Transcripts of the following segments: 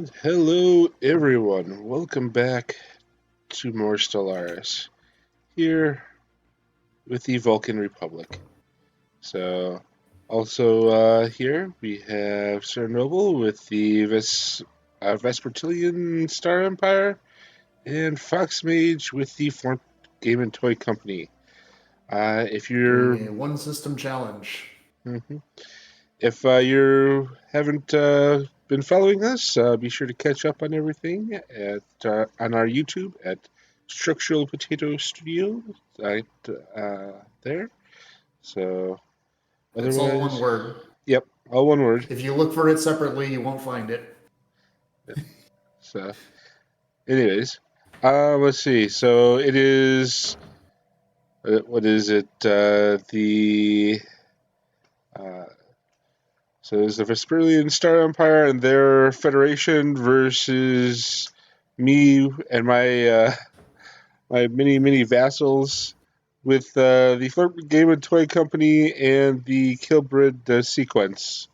And hello everyone, welcome back to more Stellaris, here with the Vulcan Republic. So, also here we have Sir Noble with the Vespertilian Star Empire, and FoxMage with the Form Game and Toy Company. If you're... Doing a one system challenge. If you haven't been following us, be sure to catch up on everything on our YouTube at StructuralPotatoStudios there. So, It's all one word. Yep, all one word. If you look for it separately, you won't find it. So, anyways, let's see. So it is. What is it? So there's the Vespertilian Star Empire and their Federation versus me and my my mini vassals with the Flirt Game and Toy Company and the Killbred sequence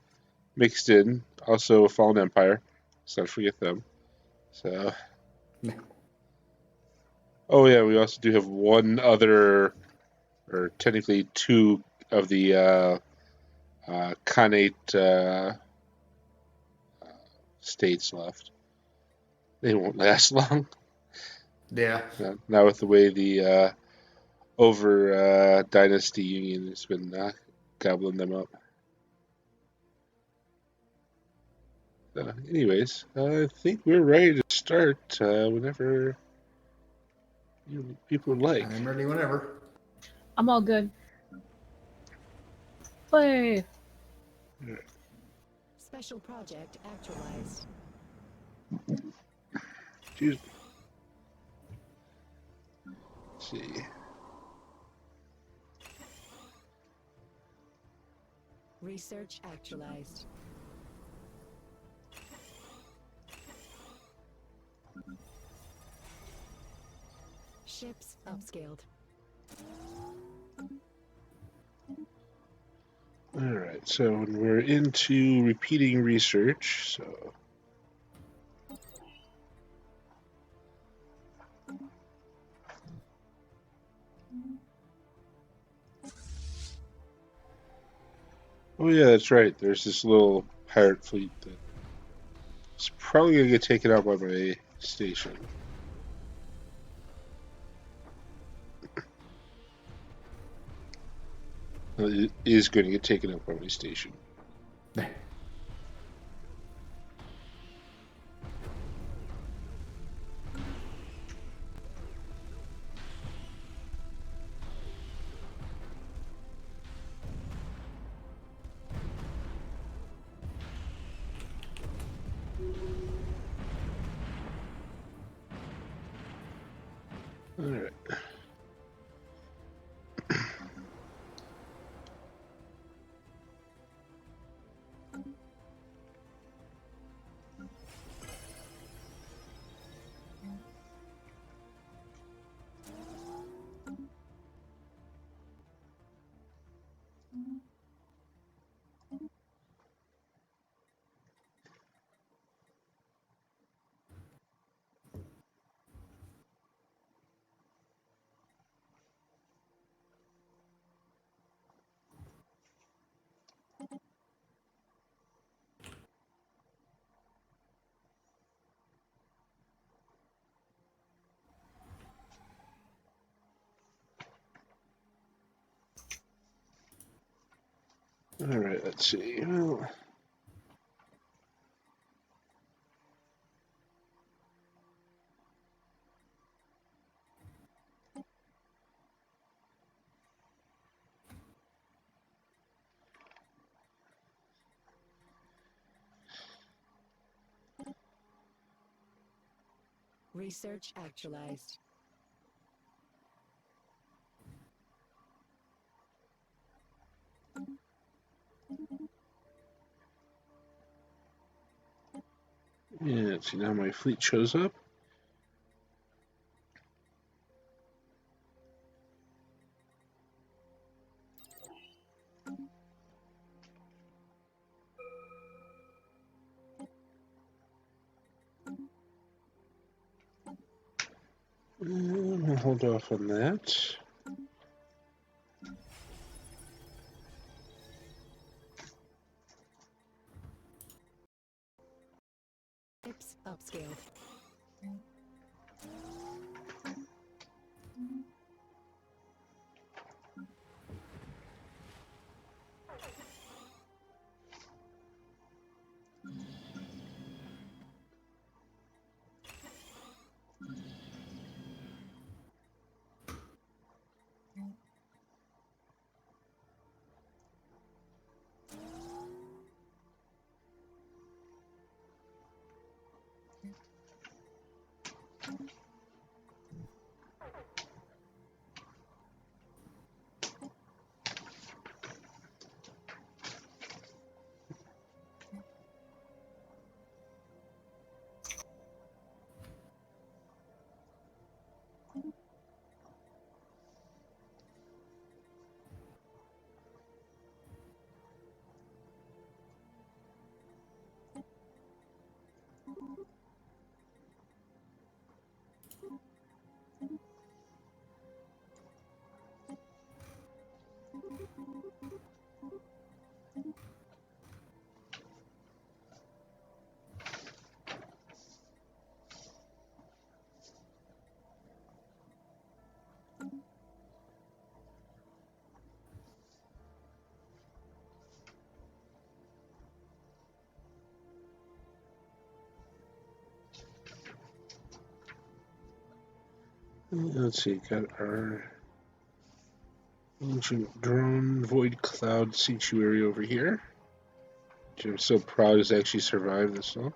mixed in. Also a Fallen Empire. Let's not forget them. So. Oh yeah, we also do have one other, or technically two of the Khanate states left. They won't last long. Yeah. Not with the way the over Dynasty Union has been gobbling them up. Anyways, I think we're ready to start whenever people would like. I'm ready whenever. I'm all good. Play. Special project actualized. Excuse me. Let's see. Research actualized. Ships upscaled. Alright, so we're into repeating research, so... Oh yeah, that's right, there's this little pirate fleet that's probably going to get taken out by my station. It is going to get taken up by my station. Alright. Alright, let's see. Well, Research actualized. yeah, see, now my fleet shows up. I'll hold off on that. Ships upscaled. Let's see, got our ancient drone void cloud sanctuary over here, which I'm so proud has actually survived this all.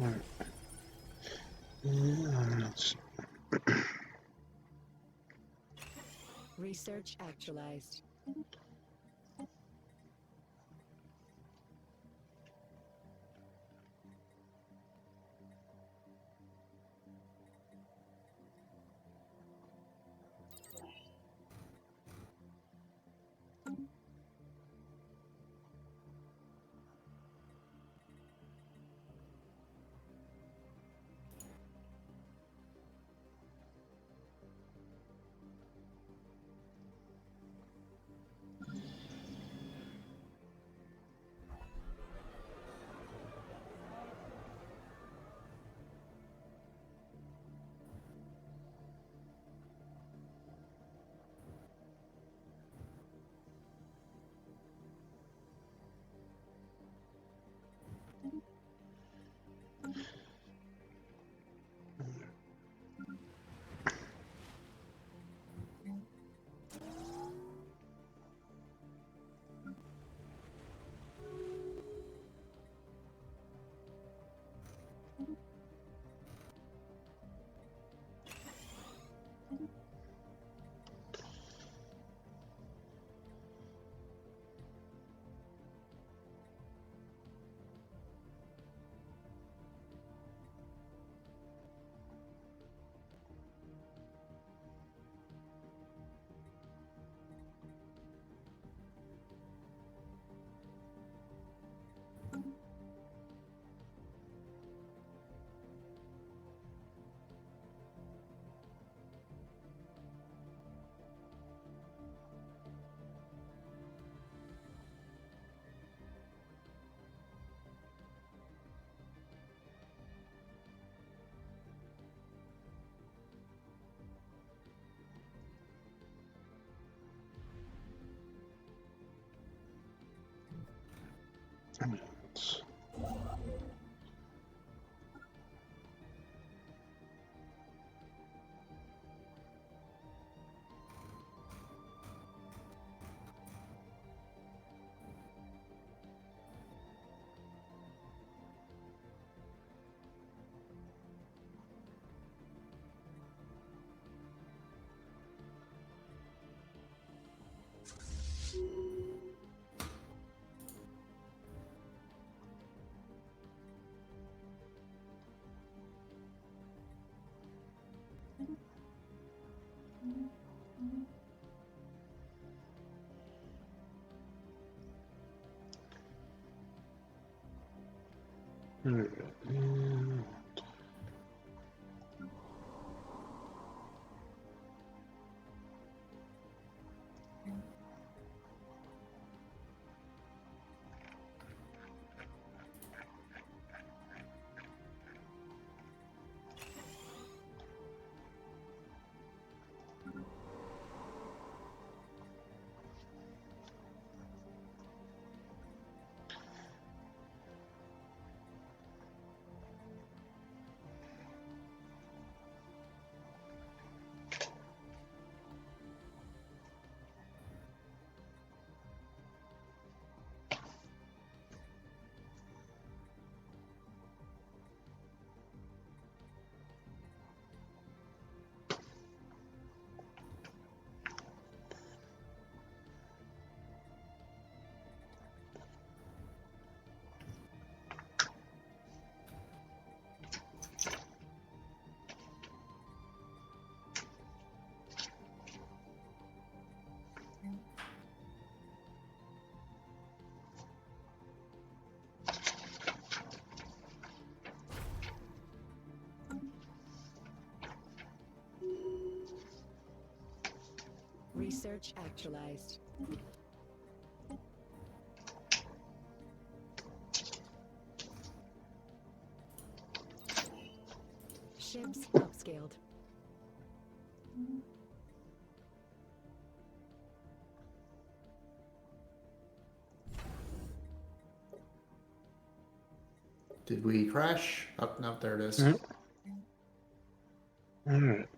Alright. Let's Research actualized. Research actualized. Ships upscaled. Did we crash? Oh, no, there it is. All right.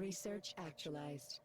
Research actualized.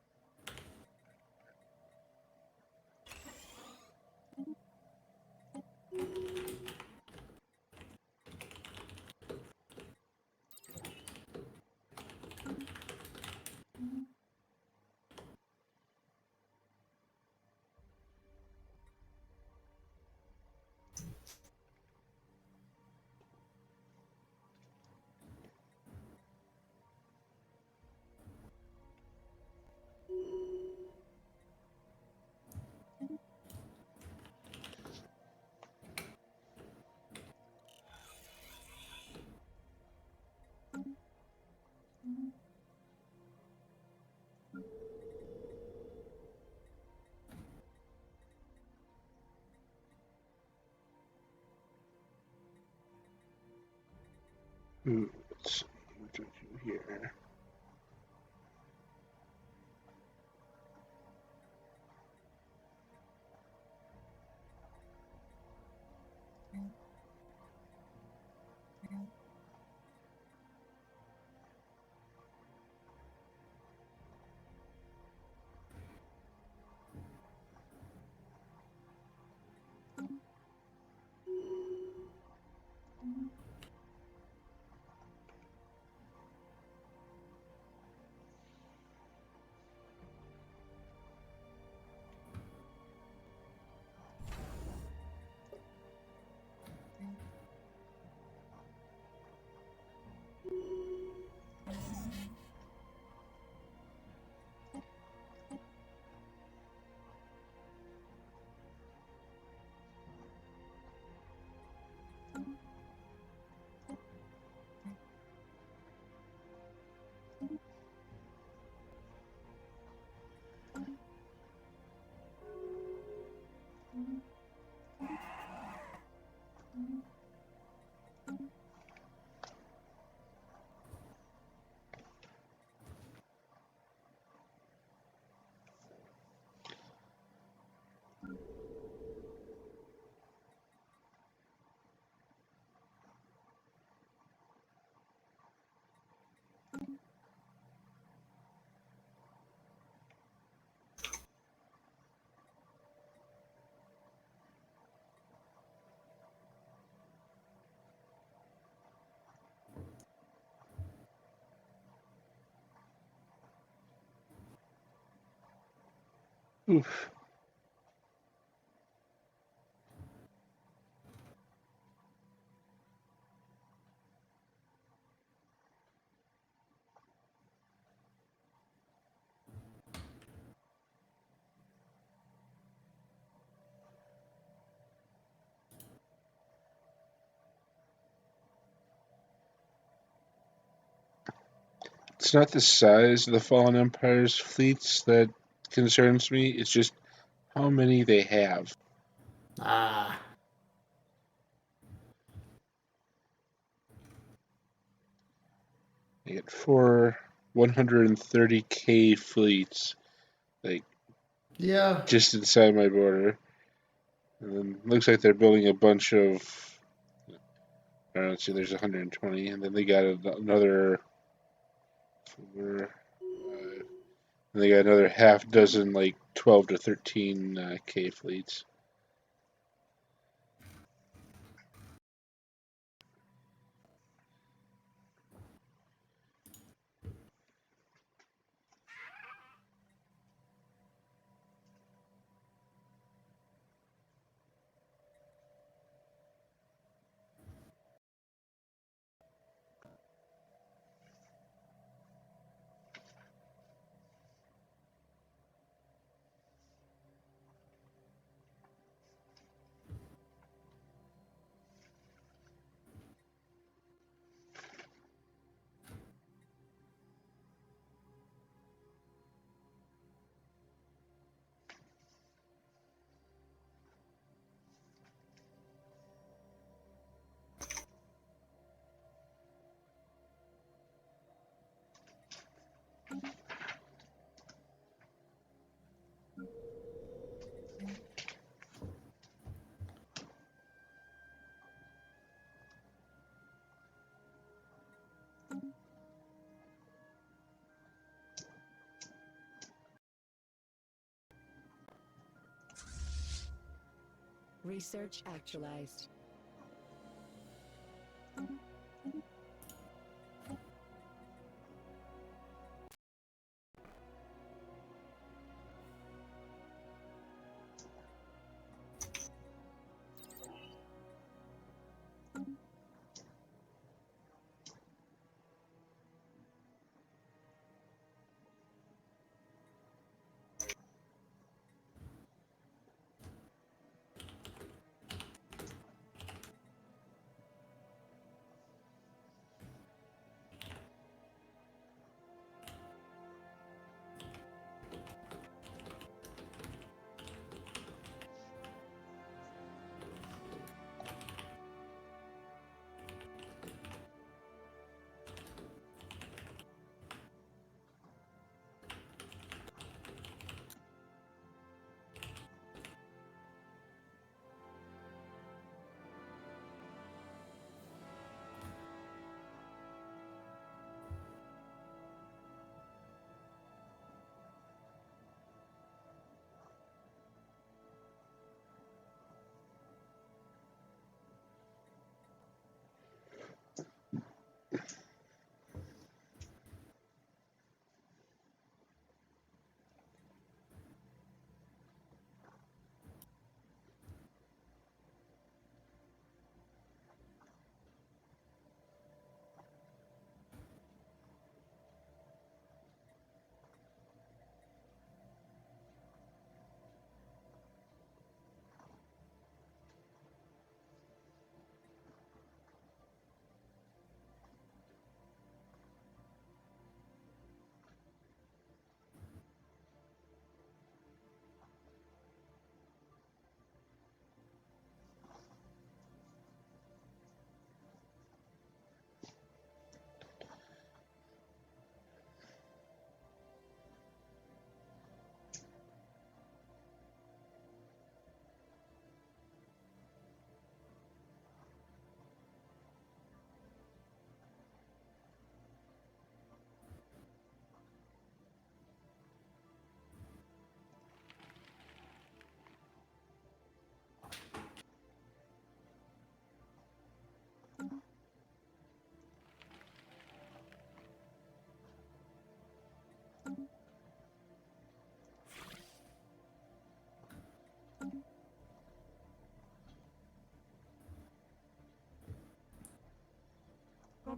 Let's see what to do here. Oof. It's not the size of the Fallen Empire's fleets that concerns me. It's just how many they have. Ah. They get 4 130K fleets, like Yeah. just inside my border. And then looks like they're building a bunch of. I don't see. There's 120, and then they got another 4, 5, and they got another half dozen, like 12 to 13 K fleets. Research actualized.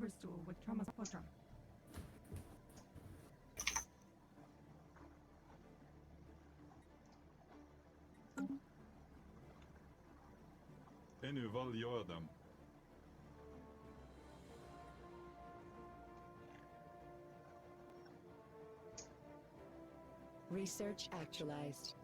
crystal with Thomas Potter. En vad gör dem? Research actualized.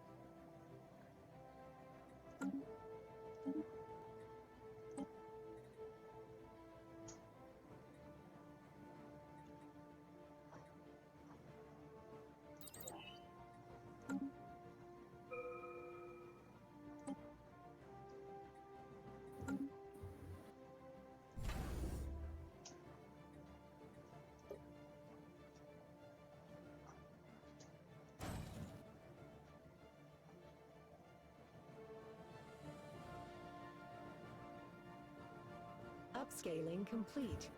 Upscaling complete.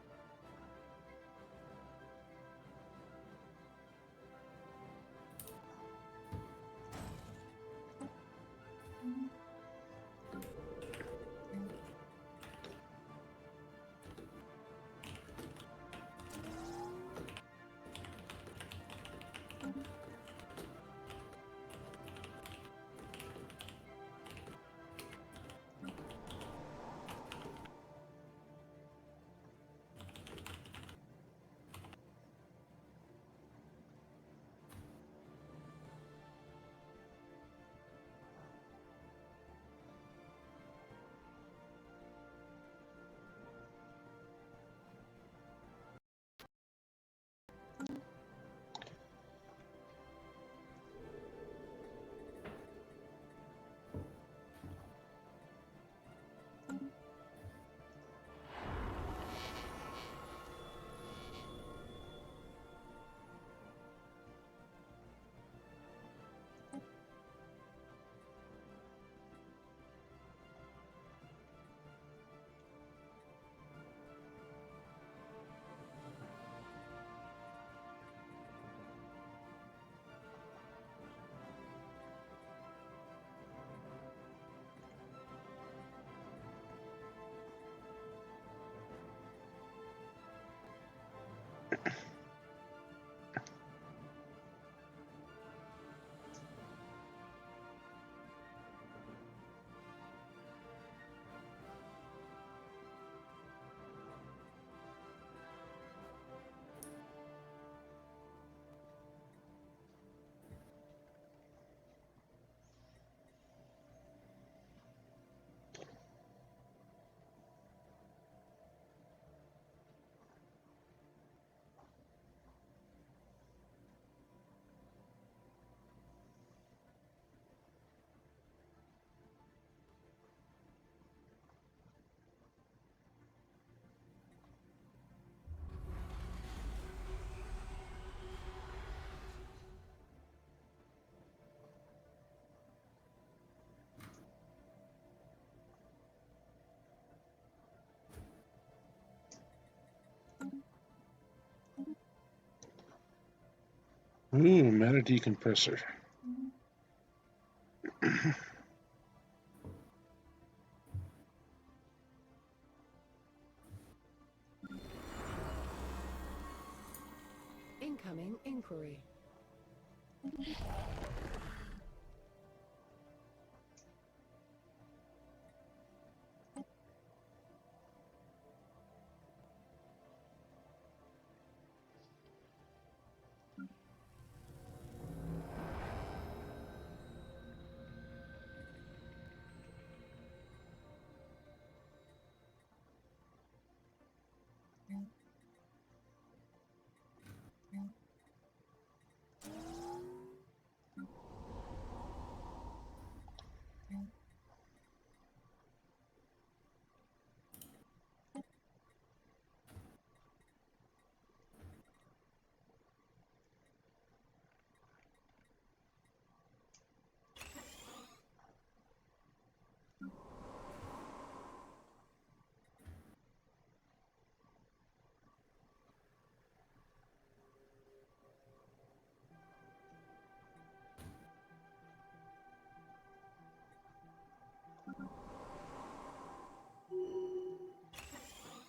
Ooh, mana decompressor. Incoming inquiry.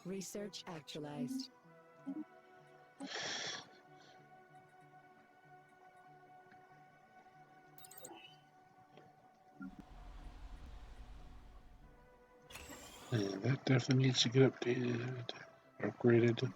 Research actualized. And that definitely needs to get updated, upgraded.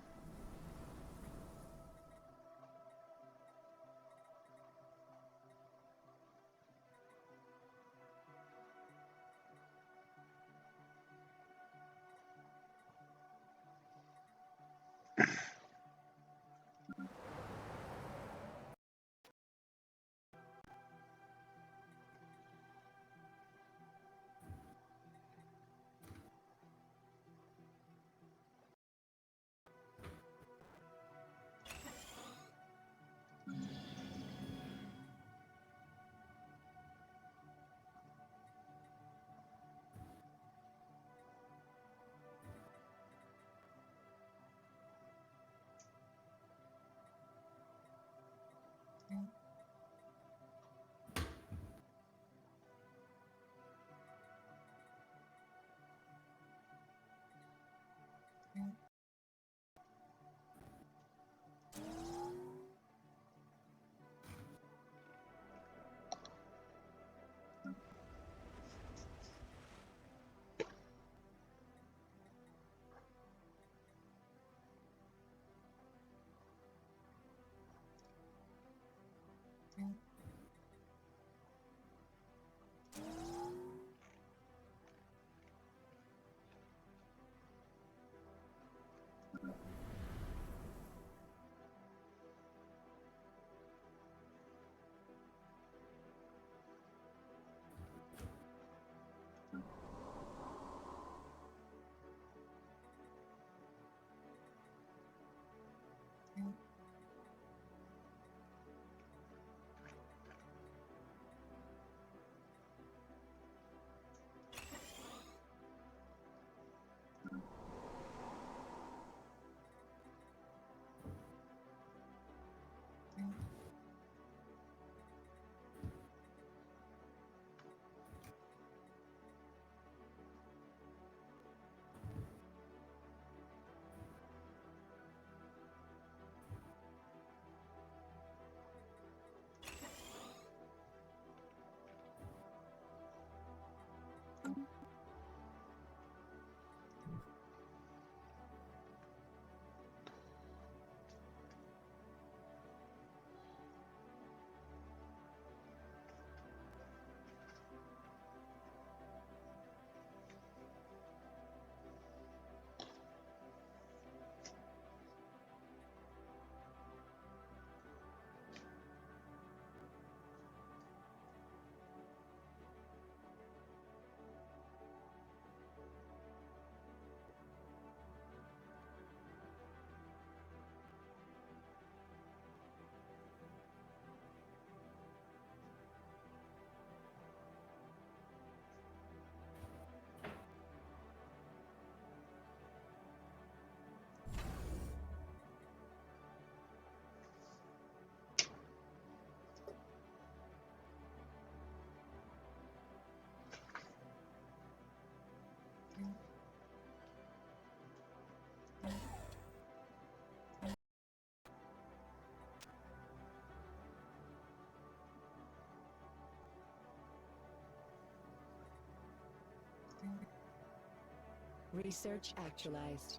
Research actualized.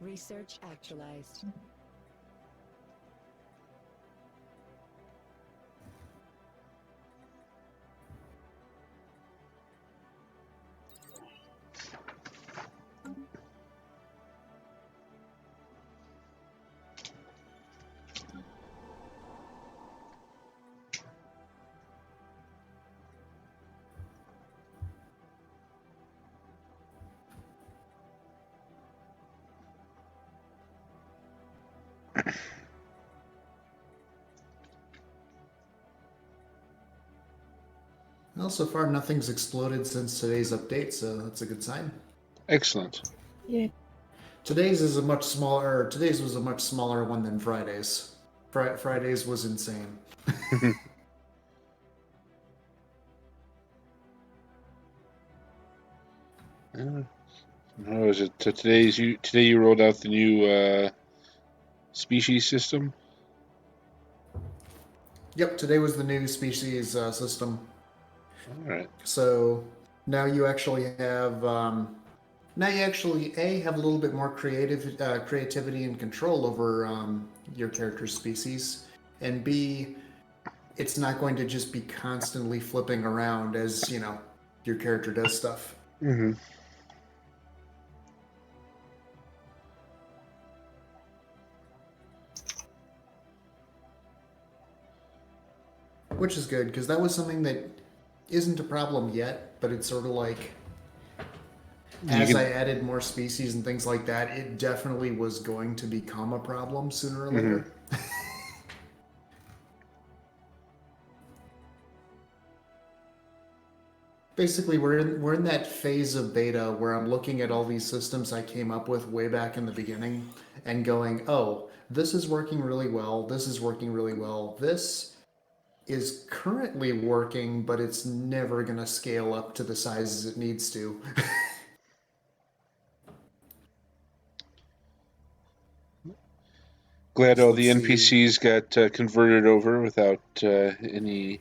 Research actualized. Well, so far nothing's exploded since today's update, so that's a good sign. Excellent. Yeah. Today's is a much smaller. Today's was a much smaller one than Friday's. Friday's was insane. Is it today you rolled out the new species system? Yep, today was the new species system. All right. So now you actually have have a little bit more creativity and control over your character's species, and B, it's not going to just be constantly flipping around as your character does stuff. Mm-hmm. Which is good, because that was something that isn't a problem yet, but it's sort of like, as I added more species and things like that, it definitely was going to become a problem sooner or later. Basically, we're in that phase of beta where I'm looking at all these systems I came up with way back in the beginning and going, oh, this is working really well, this is working really well, this is currently working, but it's never going to scale up to the sizes it needs to. Glad all the NPCs got converted over without any...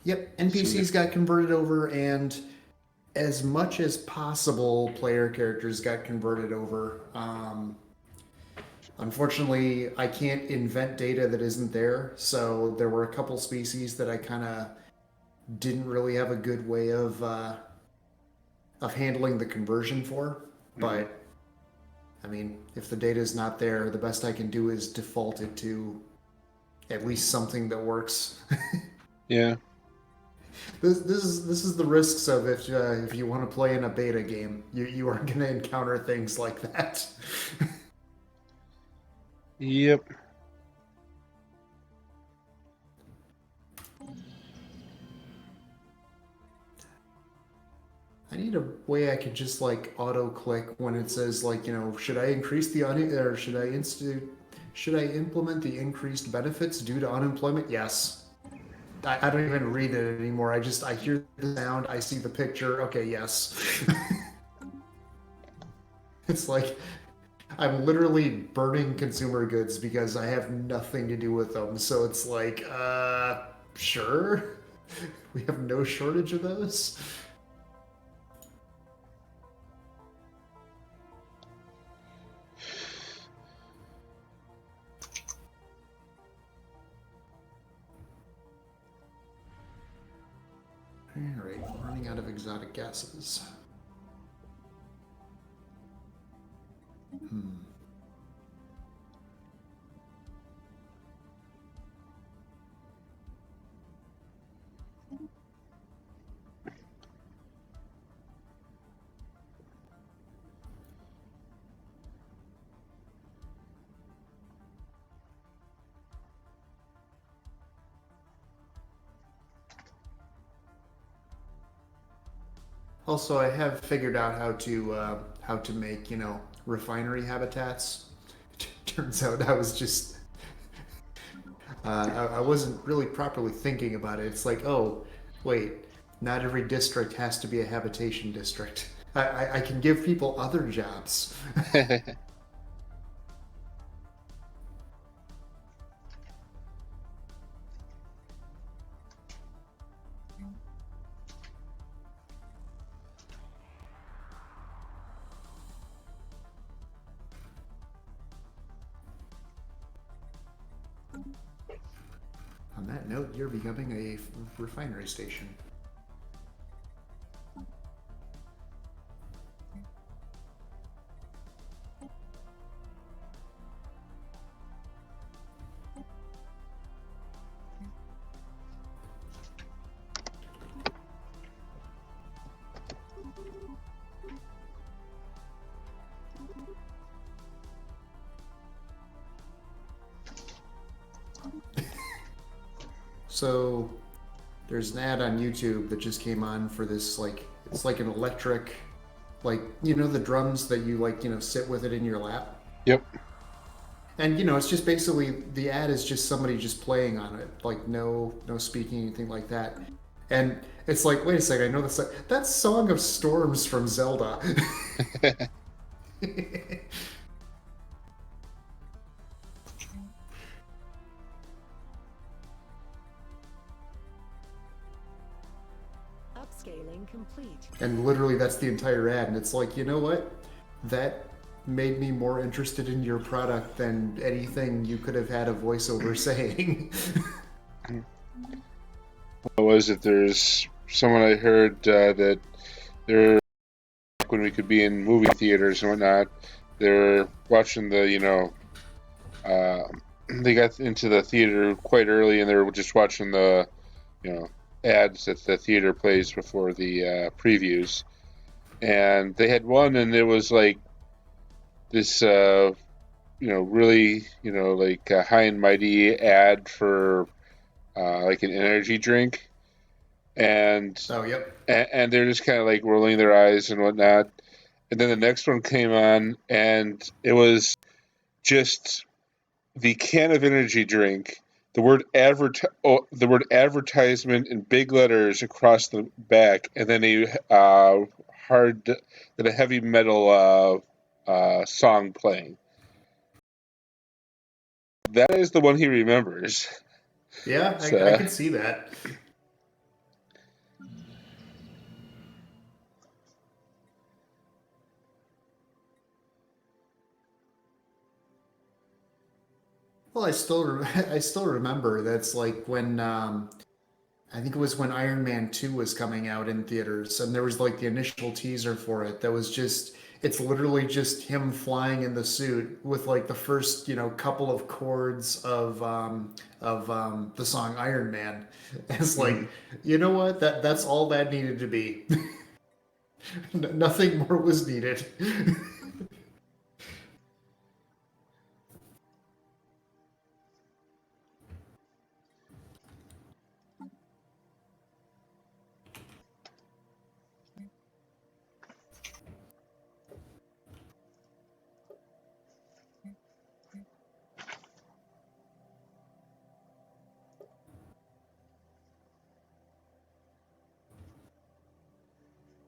Yep, NPCs got converted over, and as much as possible, player characters got converted over. Unfortunately, I can't invent data that isn't there, so there were a couple species that I kind of didn't really have a good way of handling the conversion for. But I mean, if the data is not there, the best I can do is default it to at least something that works. Yeah. This is the risks of if you want to play in a beta game, you are going to encounter things like that. Yep. I need a way I could just like auto click when it says like, should I increase the or should I implement the increased benefits due to unemployment? Yes. I don't even read it anymore. I hear the sound, I see the picture. Okay, yes. It's like I'm literally burning consumer goods because I have nothing to do with them. So it's like, sure. We have no shortage of those. Alright, running out of exotic gases. Also, I have figured out how to make refinery habitats. Turns out I was just I wasn't really properly thinking about it. It's like, oh, wait, not every district has to be a habitation district. I can give people other jobs. On that note, you're becoming a refinery station. So there's an ad on YouTube that just came on for this, like, it's like an electric Like, you know, the drums that you like, you know, sit with it in your lap. Yep. And you know, it's just basically the ad is just somebody just playing on it, like no speaking, anything like that. And it's like, wait a second, I know that's Song of Storms from Zelda. Upscaling complete. And literally, that's the entire ad. And it's like, you know what? That made me more interested in your product than anything you could have had a voiceover saying. What was it? There's someone I heard that they're when we could be in movie theaters and whatnot. They're watching the uh, they got into the theater quite early, and they were just watching the ads that the theater plays before the previews. And they had one, and it was like this really like a high and mighty ad for like an energy drink, and Oh, yep. and they're just kind of like rolling their eyes and whatnot. And then the next one came on, and it was just the can of energy drink, the word advertisement in big letters across the back, and then a heavy metal song playing. That is the one he remembers. Yeah, I So, can see that. Well, I still remember that's like when I think it was when Iron Man 2 was coming out in theaters, and there was like the initial teaser for it that was just, it's literally just him flying in the suit with like the first, you know, couple of chords of the song Iron Man. It's like, you know what? That's all that needed to be. Nothing more was needed.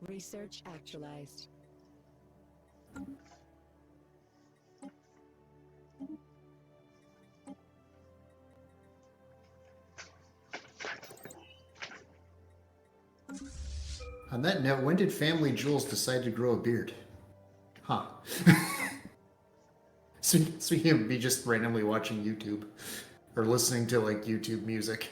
Research actualized. On that note, when did Family Jewels decide to grow a beard? Huh. Speaking of me just randomly watching YouTube or listening to like YouTube music.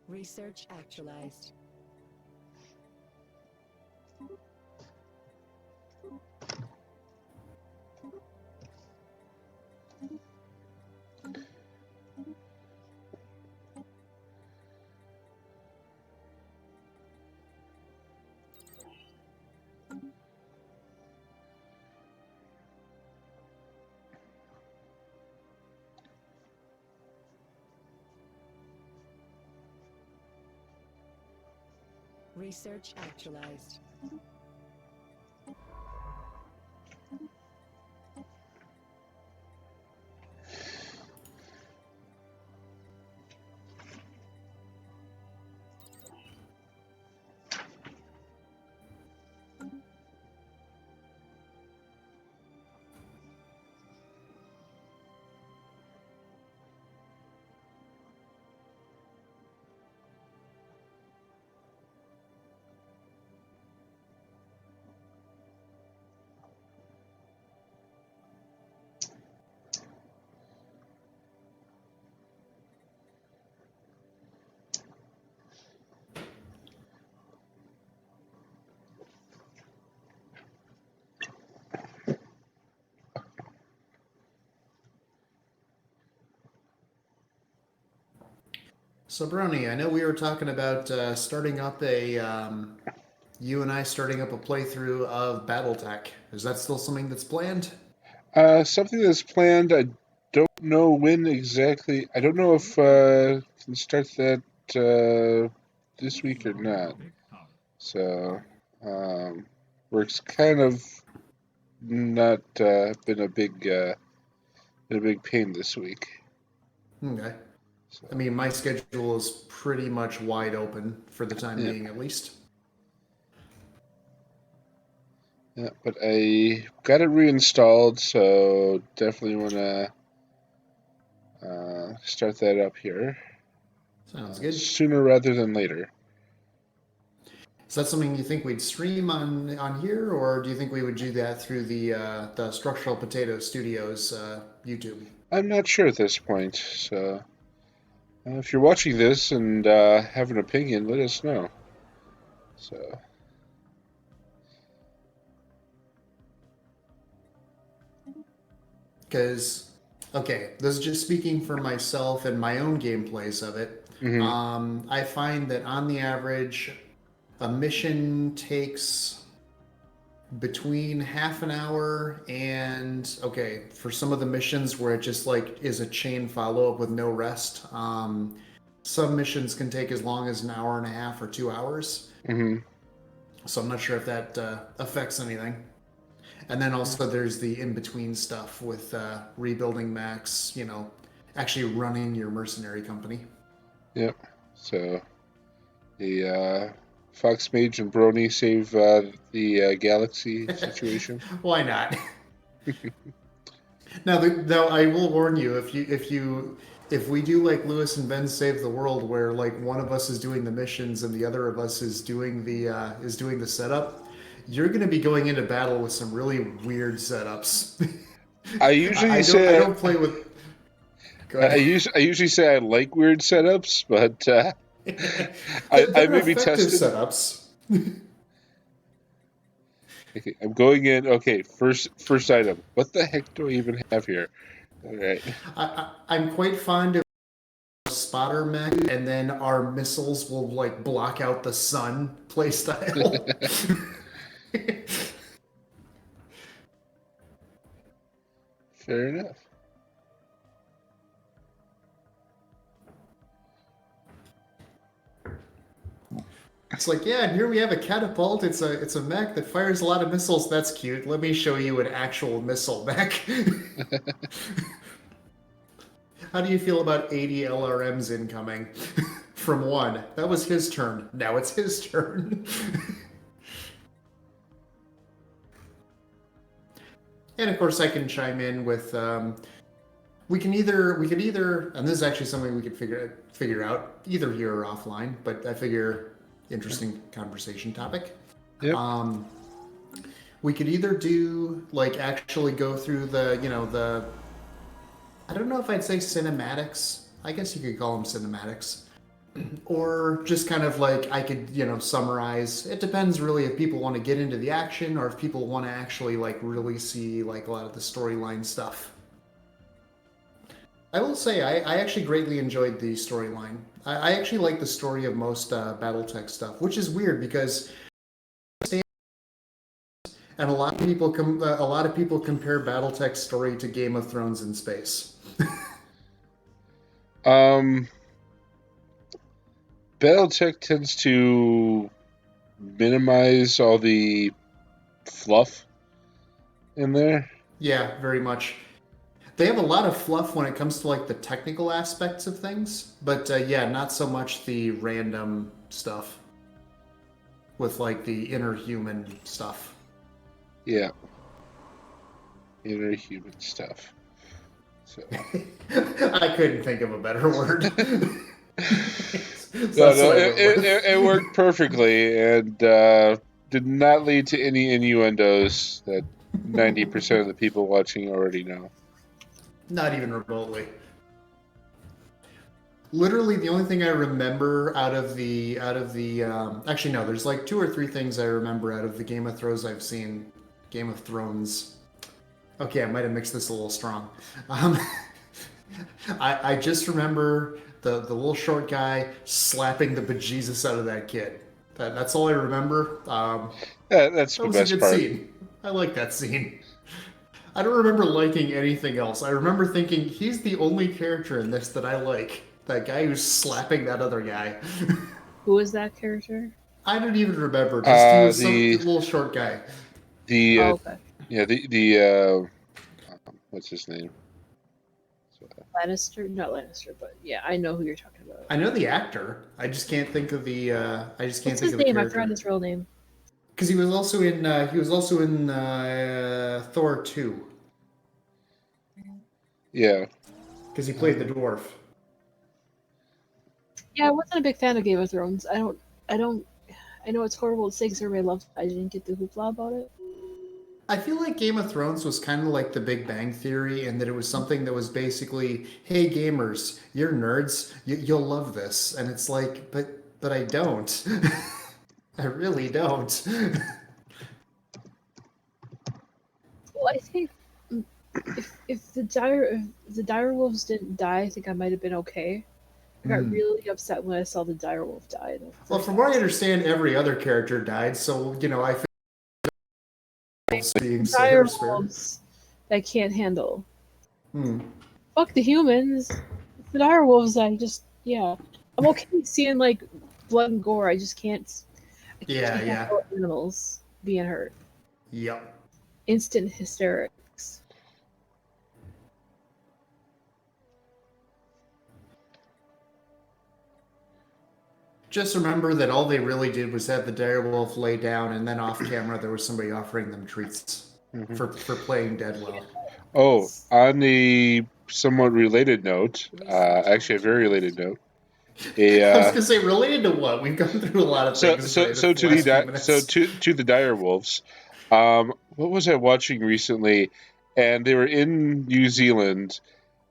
Research actualized. Research actualized. So, Brony, I know we were talking about starting up you and I starting up a playthrough of BattleTech. Is that still something that's planned? Something that's planned. I don't know when exactly. I don't know if can start that this week or not. So, work's kind of not been a big pain this week. Okay. So, I mean, my schedule is pretty much wide open for the time Yeah. being, at least. yeah, but I got it reinstalled, so definitely want to start that up here Sounds good. sooner rather than later. Is that something you think we'd stream on here, or do you think we would do that through the Structural Potato Studios YouTube? I'm not sure at this point, so if you're watching this and have an opinion, let us know. So, Because, okay, this is just speaking for myself and my own gameplays of it. I find that on the average, a mission takes between half an hour and, okay, for some of the missions where it just like is a chain follow up with no rest, some missions can take as long as an hour and a half or 2 hours. So I'm not sure if that affects anything. And then also there's the in-between stuff with rebuilding max, actually running your mercenary company. Yep. So the FoxMage and Brony save the galaxy situation. Why not? Now, though, I will warn you: if we do like Lewis and Ben Save the World, where like one of us is doing the missions and the other of us is doing the setup, you're going to be going into battle with some really weird setups. I usually I don't play with. Go ahead. I usually say I like weird setups, but I They're may be effective tested. setups. Okay, I'm going in. Okay, first item. What the heck do I even have here? All right. I'm quite fond of spotter mech, and then our missiles will like block out the sun playstyle. Fair enough. It's like, yeah, and here we have a catapult. It's a mech that fires a lot of missiles. That's cute. Let me show you an actual missile mech. How do you feel about 80 LRMs incoming from one? That was his turn. Now it's his turn. And of course, I can chime in with. We could either, and this is actually something we could figure out either here or offline. But I figure interesting conversation topic. Yep. We could either do like actually go through the I don't know if I'd say cinematics. I guess you could call them cinematics. Or just kind of like I could, summarize. It depends really if people want to get into the action or if people want to actually like really see like a lot of the storyline stuff. I will say I actually greatly enjoyed the storyline. I actually like the story of most BattleTech stuff, which is weird because and a lot of people compare BattleTech's story to Game of Thrones in space. BattleTech tends to minimize all the fluff in there. Yeah, very much. They have a lot of fluff when it comes to like the technical aspects of things, but yeah, not so much the random stuff with like the inner human stuff. Yeah. Inner human stuff. So. I couldn't think of a better word. It worked perfectly and did not lead to any innuendos that 90% of the people watching already know. Not even remotely. Literally, the only thing I remember out of the actually no, there's like 2 or 3 things I remember out of the Game of Thrones I've seen. Game of Thrones. Okay, I might have mixed this a little strong. I just remember The little short guy slapping the bejesus out of that kid. That's all I remember. That's That the was a best good part. scene. I like that scene. I don't remember liking anything else. I remember thinking, he's the only character in this that I like. That guy who's slapping that other guy. Who is that character? I don't even remember. Just he was some The little short guy. Oh, okay. What's his name? Lannister? Not Lannister, but yeah, I know who you're talking about. I know the actor. I just can't think of the. I just can't What's think his of the name? I character. forgot his real name. Because he was also in. He was also in Thor 2. Yeah. Because he played the dwarf. Yeah, I wasn't a big fan of Game of Thrones. I know it's horrible to say because everybody loves it. I didn't get the hoopla about it. I feel like Game of Thrones was kind of like the Big Bang Theory, and that it was something that was basically, hey gamers, you're nerds, you'll love this, and it's like, but I don't. I really don't. Well, I think if the direwolves didn't die, I think I might have been okay. I got really upset when I saw the direwolf die. Well, from what I understand, every other character died, so I feel being direwolves that can't handle. Fuck the humans. The direwolves, I'm okay seeing like blood and gore. I just can't. Yeah. Handle animals being hurt. Yep. Instant hysterics. Just remember that all they really did was have the direwolf lay down, and then off camera there was somebody offering them treats for playing dead well. Oh, on a somewhat related note, actually a very related note. I was gonna say, related to what? We've gone through a lot of things. To the direwolves. What was I watching recently? And they were in New Zealand.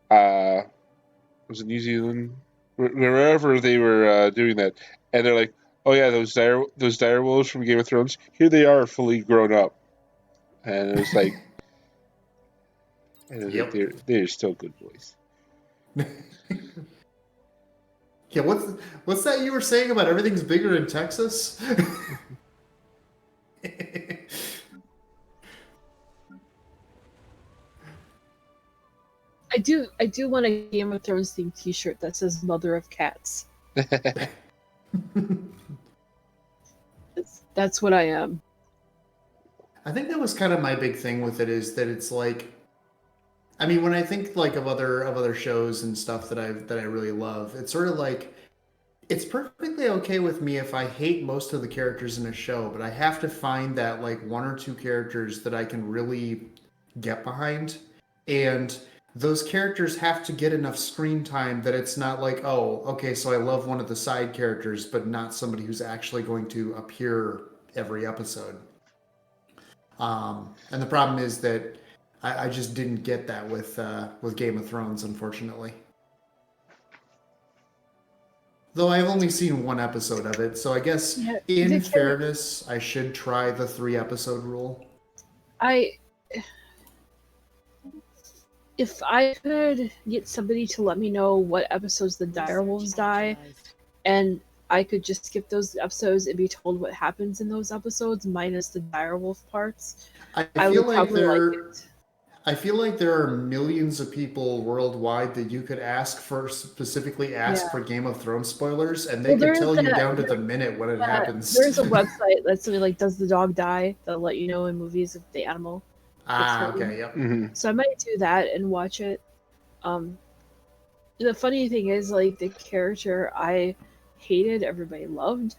Was it New Zealand? Wherever they were doing that, and they're like, "Oh yeah, those direwolves from Game of Thrones. Here they are, fully grown up." And it was like, they're still good boys. Yeah, what's that you were saying about everything's bigger in Texas? I do want a Game of Thrones themed T-shirt that says "Mother of Cats." That's what I am. I think that was kind of my big thing with it, is that it's like, I mean, when I think like of other shows and stuff that I really love, it's sort of like, it's perfectly okay with me if I hate most of the characters in a show, but I have to find that like one or two characters that I can really get behind, and those characters have to get enough screen time that it's not like, oh, okay, so I love one of the side characters, but not somebody who's actually going to appear every episode. And the problem is that I just didn't get that with Game of Thrones, unfortunately. Though I've only seen one episode of it, so I guess in fairness, I should try the 3-episode rule. If I could get somebody to let me know what episodes the direwolves die, and I could just skip those episodes and be told what happens in those episodes, minus the direwolf parts, I feel like it. I feel like there are millions of people worldwide that you could specifically ask for Game of Thrones spoilers, and they could tell you down to the minute when it happens. There's a website that's something like, "Does the dog die?" They'll let you know in movies if the animal. Okay, yep. Mm-hmm. So I might do that and watch it. The funny thing is, like, the character I hated, everybody loved,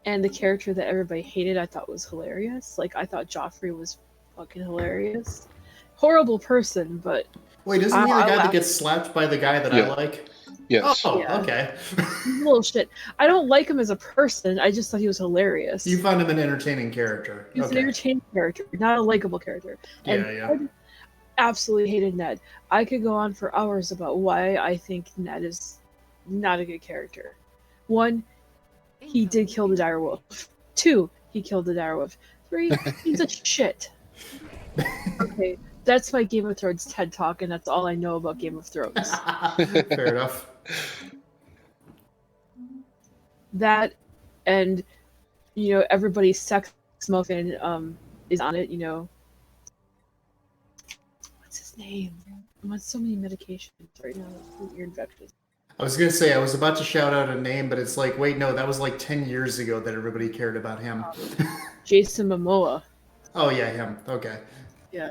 and the character that everybody hated, I thought was hilarious. Like, I thought Joffrey was fucking hilarious. Horrible person, but wait, isn't he the guy that gets slapped by the guy that I like? Yes. Oh, okay. He's a little shit. I don't like him as a person. I just thought he was hilarious. You found him an entertaining character. He's an entertaining character, not a likable character. And I absolutely hated Ned. I could go on for hours about why I think Ned is not a good character. 1, he did kill the direwolf. 2, he killed the direwolf. 3, he's a shit. Okay, that's my Game of Thrones TED Talk, and that's all I know about Game of Thrones. Fair enough. that, and everybody's sex muffin is on it. What's his name? I'm on so many medications right now. You're infectious. I was gonna say I was about to shout out a name, but it's like, wait, no, that was like 10 years ago that everybody cared about him. Jason Momoa. Oh yeah, him. Okay. Yeah.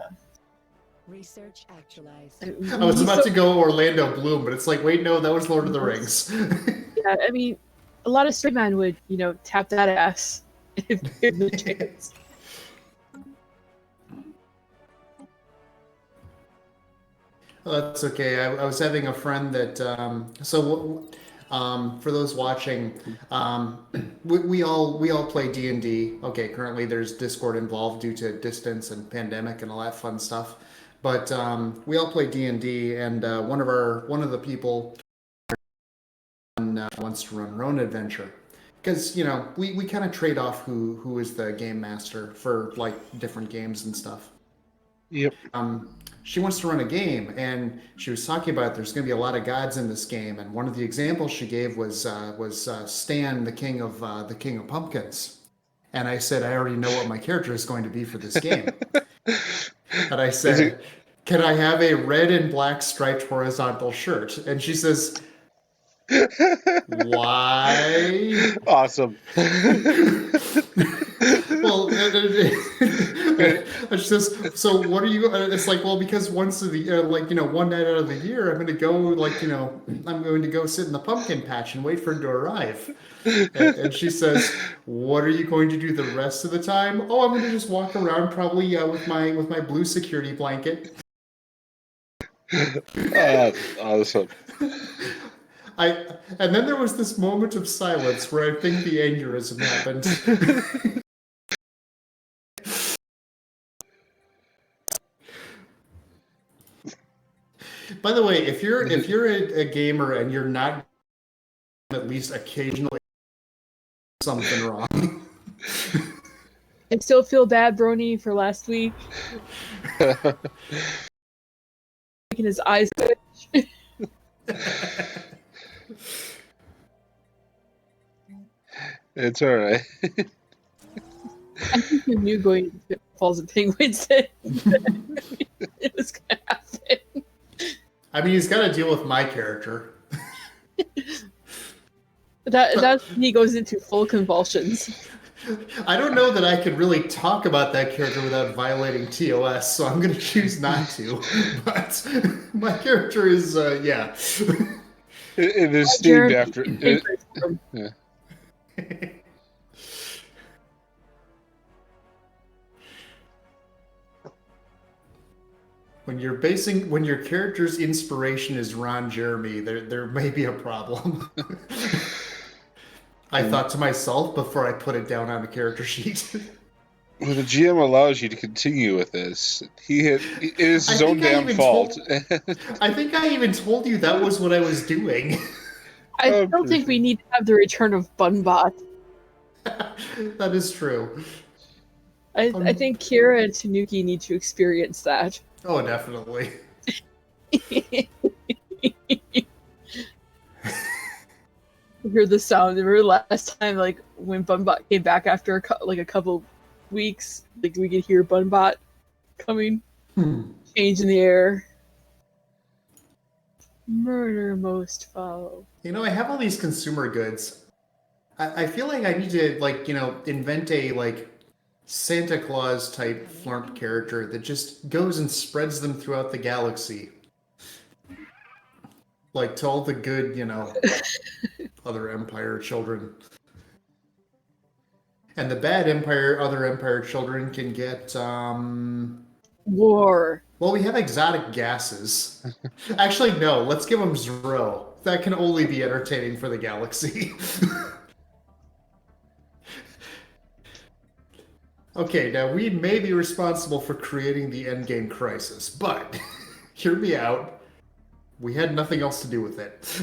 Research actualized. I was about to go Orlando Bloom, but it's like, wait, no, that was Lord of the Rings. Yeah, I mean, a lot of straight men would, tap that ass if given the chance. Well, that's okay. I was having a friend that, for those watching, we all play D&D. Okay, currently there's Discord involved due to distance and pandemic and all that fun stuff. But we all play D&D, and one of the people wants to run her own adventure. Because, we kind of trade off who is the game master for, like, different games and stuff. Yep. She wants to run a game, and she was talking about there's going to be a lot of gods in this game, and one of the examples she gave was Stan, the king of pumpkins. And I said, I already know what my character is going to be for this game. And I said, can I have a red and black striped horizontal shirt? And she says, why? Awesome. Well, she says, so what are you? It's like, well, because once of the one night out of the year, I'm going to go I'm going to go sit in the pumpkin patch and wait for it to arrive. And she says, what are you going to do the rest of the time? Oh, I'm going to just walk around probably with my blue security blanket. Awesome. And then there was this moment of silence where I think the aneurysm happened. By the way, if you're a gamer and you're not at least occasionally something wrong. I still feel bad, Brony, for last week. Making his eyes twitch. It's all right. I think you knew going to Falls and Penguins that it was going to happen. I mean, he's got to deal with my character. That's when he goes into full convulsions. I don't know that I could really talk about that character without violating TOS, so I'm going to choose not to. But my character is, yeah. It is themed after. Yeah. When your character's inspiration is Ron Jeremy, there may be a problem. I thought to myself before I put it down on the character sheet. Well, the GM allows you to continue with this. It is his own damn fault. I think I even told you that was what I was doing. I don't think we need to have the return of Bunbot. That is true. I think Kira and Tanuki need to experience that. Oh, definitely. Hear the sound. Remember last time, like when Bunbot came back after a couple weeks, like we could hear Bunbot coming, change in the air. Murder most follow. I have all these consumer goods. I feel like I need to invent a Santa Claus type flump character that just goes and spreads them throughout the galaxy. Like to all the good, other Empire children. And the bad other Empire children can get, War. Well, we have exotic gases. Actually, no, let's give them Zero. That can only be entertaining for the galaxy. Okay, now we may be responsible for creating the endgame crisis, but hear me out. We had nothing else to do with it.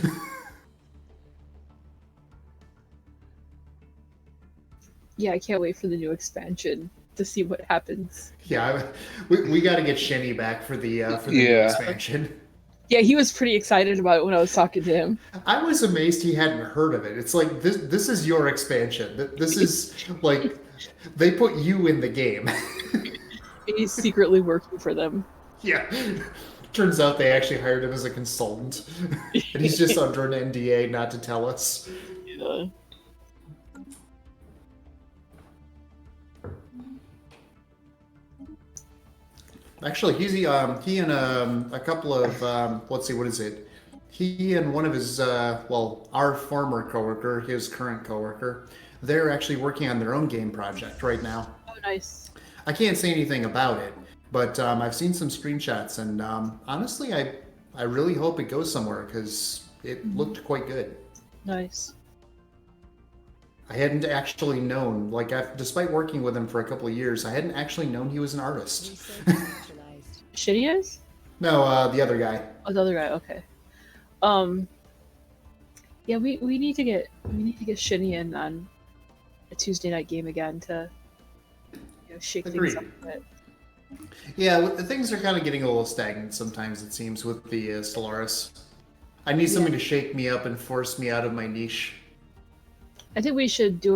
Yeah, I can't wait for the new expansion to see what happens. Yeah, we got to get Shenny back for the new expansion. Yeah, he was pretty excited about it when I was talking to him. I was amazed he hadn't heard of it. It's like, this is your expansion. This is, like, they put you in the game. He's secretly working for them. Yeah. Turns out they actually hired him as a consultant. And he's just under an NDA not to tell us. Yeah. Actually, he and a couple of, let's see, what is it? He and one of his, well, our former coworker, his current coworker, they're actually working on their own game project right now. Oh, nice. I can't say anything about it, but I've seen some screenshots, and honestly, I really hope it goes somewhere because it looked quite good. Nice. I hadn't actually known, like, despite working with him for a couple of years, I hadn't actually known he was an artist. Shitty is? No, the other guy. Oh, the other guy. Okay. Yeah, we need to get Shitty in on a Tuesday night game again to shake Agreed. things up a bit. Yeah, things are kind of getting a little stagnant sometimes, it seems, with the Stellaris. I need something to shake me up and force me out of my niche. I think we should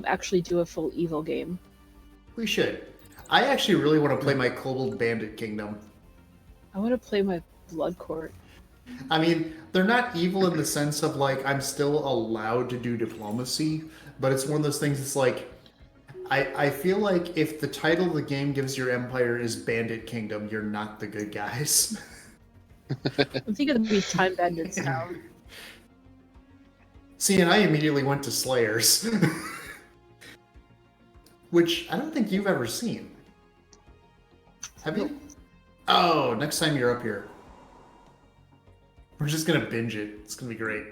actually do a full evil game. We should. I actually really want to play my Kobold Bandit Kingdom. I want to play my Blood Court. I mean, they're not evil in the sense of, like, I'm still allowed to do diplomacy, but it's one of those things that's like, I feel like if the title of the game gives your empire is Bandit Kingdom, you're not the good guys. I'm thinking of the Time Bandits now. See, and I immediately went to Slayers. Which I don't think you've ever seen. Have you? Oh, next time you're up here. We're just gonna binge it. It's gonna be great.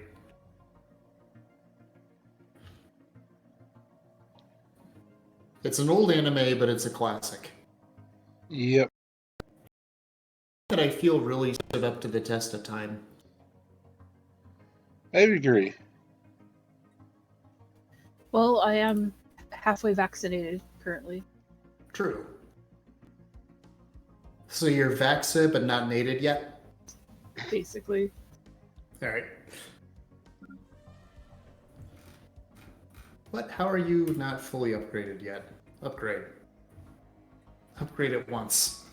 It's an old anime, but it's a classic. Yep. That I feel really stood up to the test of time. I agree. Well, I am halfway vaccinated currently. True. So you're vaxxed but not nated yet? Basically. Alright. What? How are you not fully upgraded yet? Upgrade. Upgrade it once.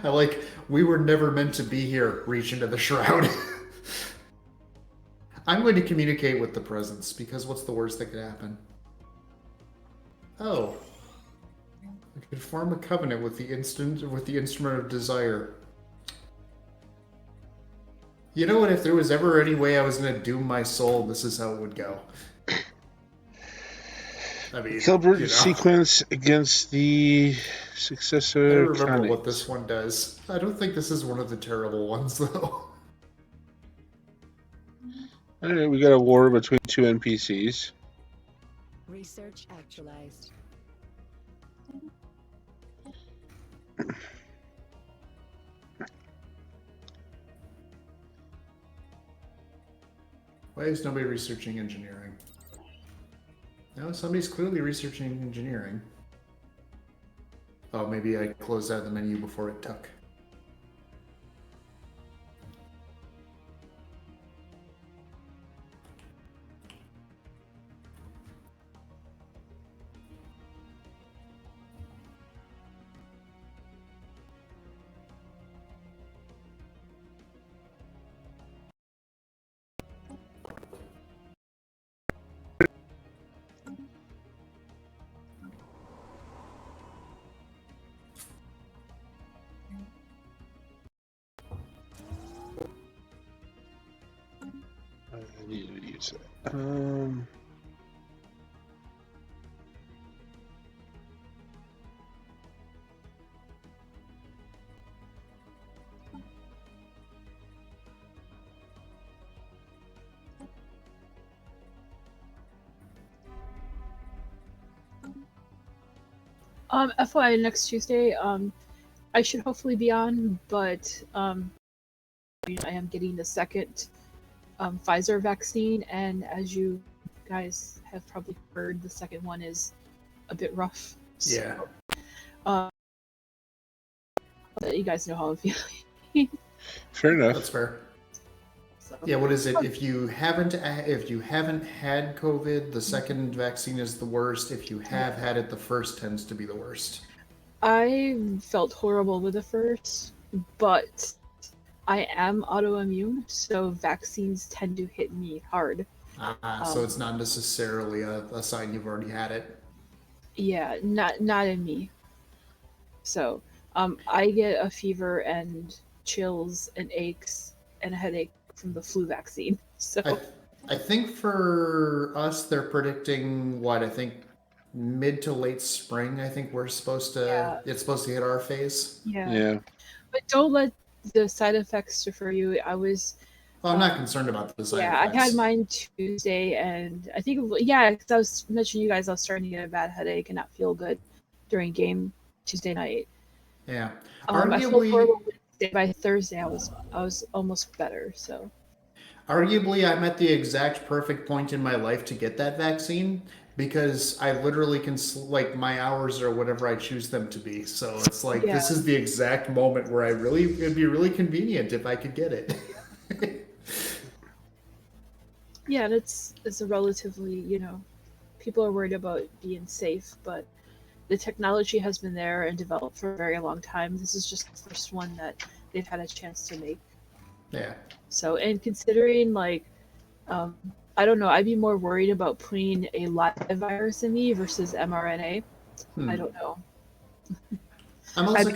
I like, we were never meant to be here, reach into the shroud. I'm going to communicate with the presence, because what's the worst that could happen? Oh. I could form a covenant with the instrument of desire. You know what, if there was ever any way I was going to doom my soul, this is how it would go. I mean, Kilbert sequence against the successor. I don't remember what this one does. I don't think this is one of the terrible ones, though. All right, we got a war between two NPCs. Research actualized. Why is nobody researching engineering? No, somebody's clearly researching engineering. Oh, maybe I closed out the menu before it took. I need to use it. FYI, next Tuesday, I should hopefully be on, but I am getting the second Pfizer vaccine, and as you guys have probably heard, the second one is a bit rough. Yeah. So, you guys know how I'm feeling. Fair enough. That's fair. So, Yeah, what is it? If you haven't had COVID, the second vaccine is the worst. If you have had it, the first tends to be the worst. I felt horrible with the first, but I am autoimmune, so vaccines tend to hit me hard. So it's not necessarily a sign you've already had it. Yeah, not in me. So, I get a fever and chills and aches and a headache from the flu vaccine. So I think for us, they're predicting what? I think mid to late spring. I think we're supposed to. Yeah. It's supposed to hit our phase. Yeah. But don't let the side effects defer you. I was. Well, I'm not concerned about the side Yeah, effects. I had mine Tuesday, and I think because I was mentioning you guys, I was starting to get a bad headache and not feel good during game Tuesday night. Yeah. I felt horrible Wednesday. By Thursday, I was almost better. So. Arguably, I'm at the exact perfect point in my life to get that vaccine because I literally can, like, my hours are whatever I choose them to be. So it's like, this is the exact moment where it'd be really convenient if I could get it. Yeah, and it's a relatively, people are worried about being safe, but the technology has been there and developed for a very long time. This is just the first one that they've had a chance to make. Yeah. So, and considering, like, I don't know, I'd be more worried about putting a live virus in me versus mRNA. I don't know. I'm also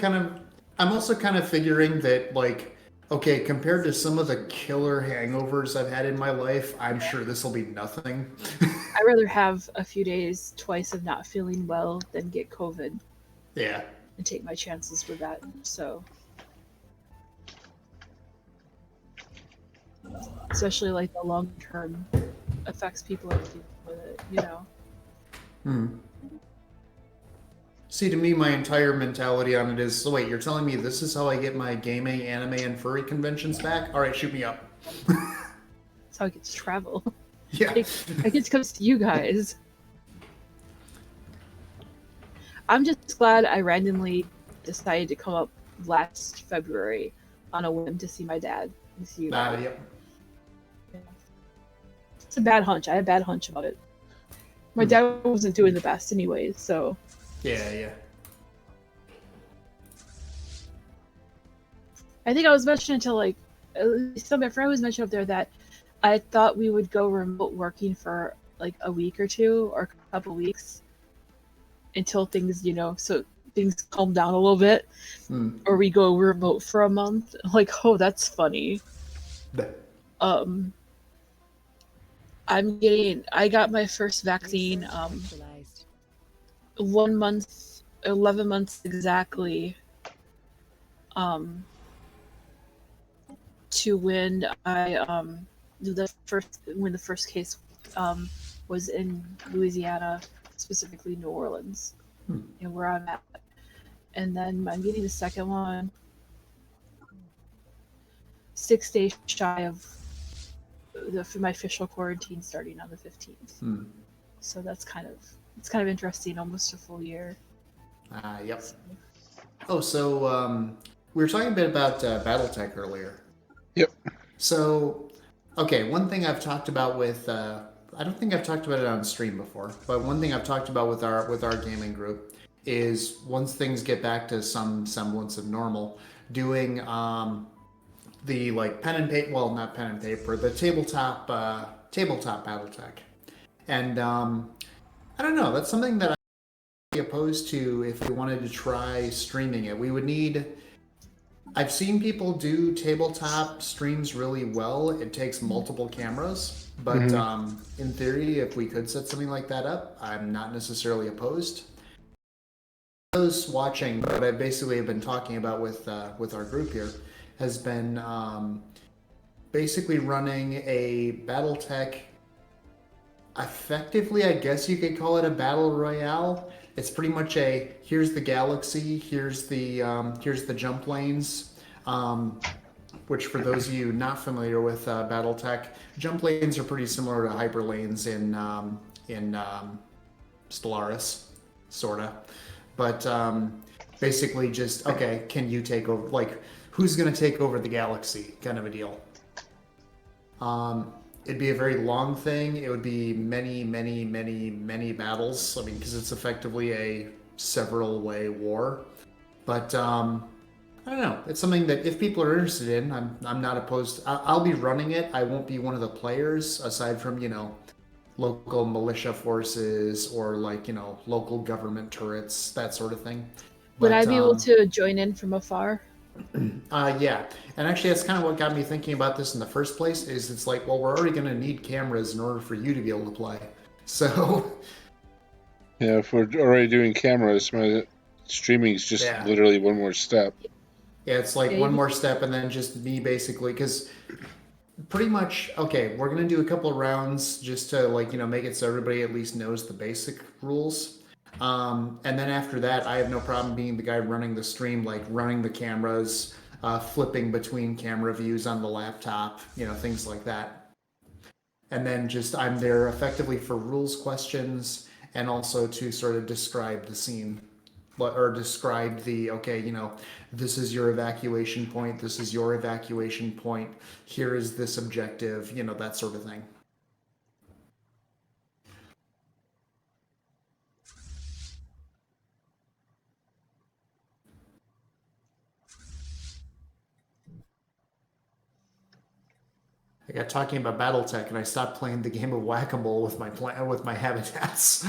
kind of figuring that, like, okay, compared to some of the killer hangovers I've had in my life, I'm sure this will be nothing. I'd rather have a few days twice of not feeling well than get COVID. Yeah. And take my chances with that. So, especially like the long term effects people are dealing with it, See, to me, my entire mentality on it is, so wait, you're telling me this is how I get my gaming, anime, and furry conventions back? All right, shoot me up. That's how I get to travel. Yeah. I get to come see you guys. I'm just glad I randomly decided to come up last February on a whim to see my dad and see you guys. Yep. Yeah. It's a bad hunch. I had a bad hunch about it. My dad wasn't doing the best anyways, so... Yeah. I think I was mentioning to, like, at least my friend was mentioning up there that I thought we would go remote working for, like, a week or two or a couple weeks until things, so things calm down a little bit. Or we go remote for a month. Like, oh, that's funny. I got my first vaccine 1 month, 11 months exactly, to when the first case was in Louisiana, specifically New Orleans, and where I'm at. And then I'm getting the second one 6 days shy of my official quarantine starting on the 15th. So it's kind of interesting, almost a full year. Yep. Oh, so we were talking a bit about BattleTech earlier. Yep. So, okay, one thing I've talked about with I don't think I've talked about it on stream before, but one thing I've talked about with our gaming group is once things get back to some semblance of normal, doing the like pen and paper, well, not pen and paper, the tabletop BattleTech, and I don't know, that's something that I'd be opposed to if we wanted to try streaming it. We would need. I've seen people do tabletop streams really well. It takes multiple cameras, but in theory, if we could set something like that up, I'm not necessarily opposed. Those watching, what I basically have been talking about with our group here, has been basically running a BattleTech. Effectively, I guess you could call it a battle royale. It's pretty much here's the galaxy, here's the jump lanes. We're which for those of you not familiar with BattleTech, jump lanes are pretty similar to hyper lanes in Stellaris, sorta. But basically just, okay, can you take over, like, who's going to take over the galaxy kind of a deal. It'd be a very long thing. It would be many, many, many, many battles. I mean, because it's effectively a several-way war. But I don't know. It's something that if people are interested in, I'm not opposed. I'll be running it. I won't be one of the players, aside from, you know, local militia forces or, like, you know, local government turrets, that sort of thing. Would I be able to join in from afar? Yeah, and actually that's kind of what got me thinking about this in the first place, is it's like, well, we're already going to need cameras in order for you to be able to play. So yeah, if we're already doing cameras, my streaming is just literally one more step. Yeah, it's like one more step, and then just me basically, because pretty much, okay, we're going to do a couple of rounds just to, like, you know, make it so everybody at least knows the basic rules. And then after that, I have no problem being the guy running the stream, like running the cameras, flipping between camera views on the laptop, you know, things like that. And then just I'm there effectively for rules questions and also to sort of describe the scene, or describe the, okay, you know, this is your evacuation point, this is your evacuation point, here is this objective, you know, that sort of thing. I got talking about BattleTech, and I stopped playing the game of Whack-A-Mole with my habitats.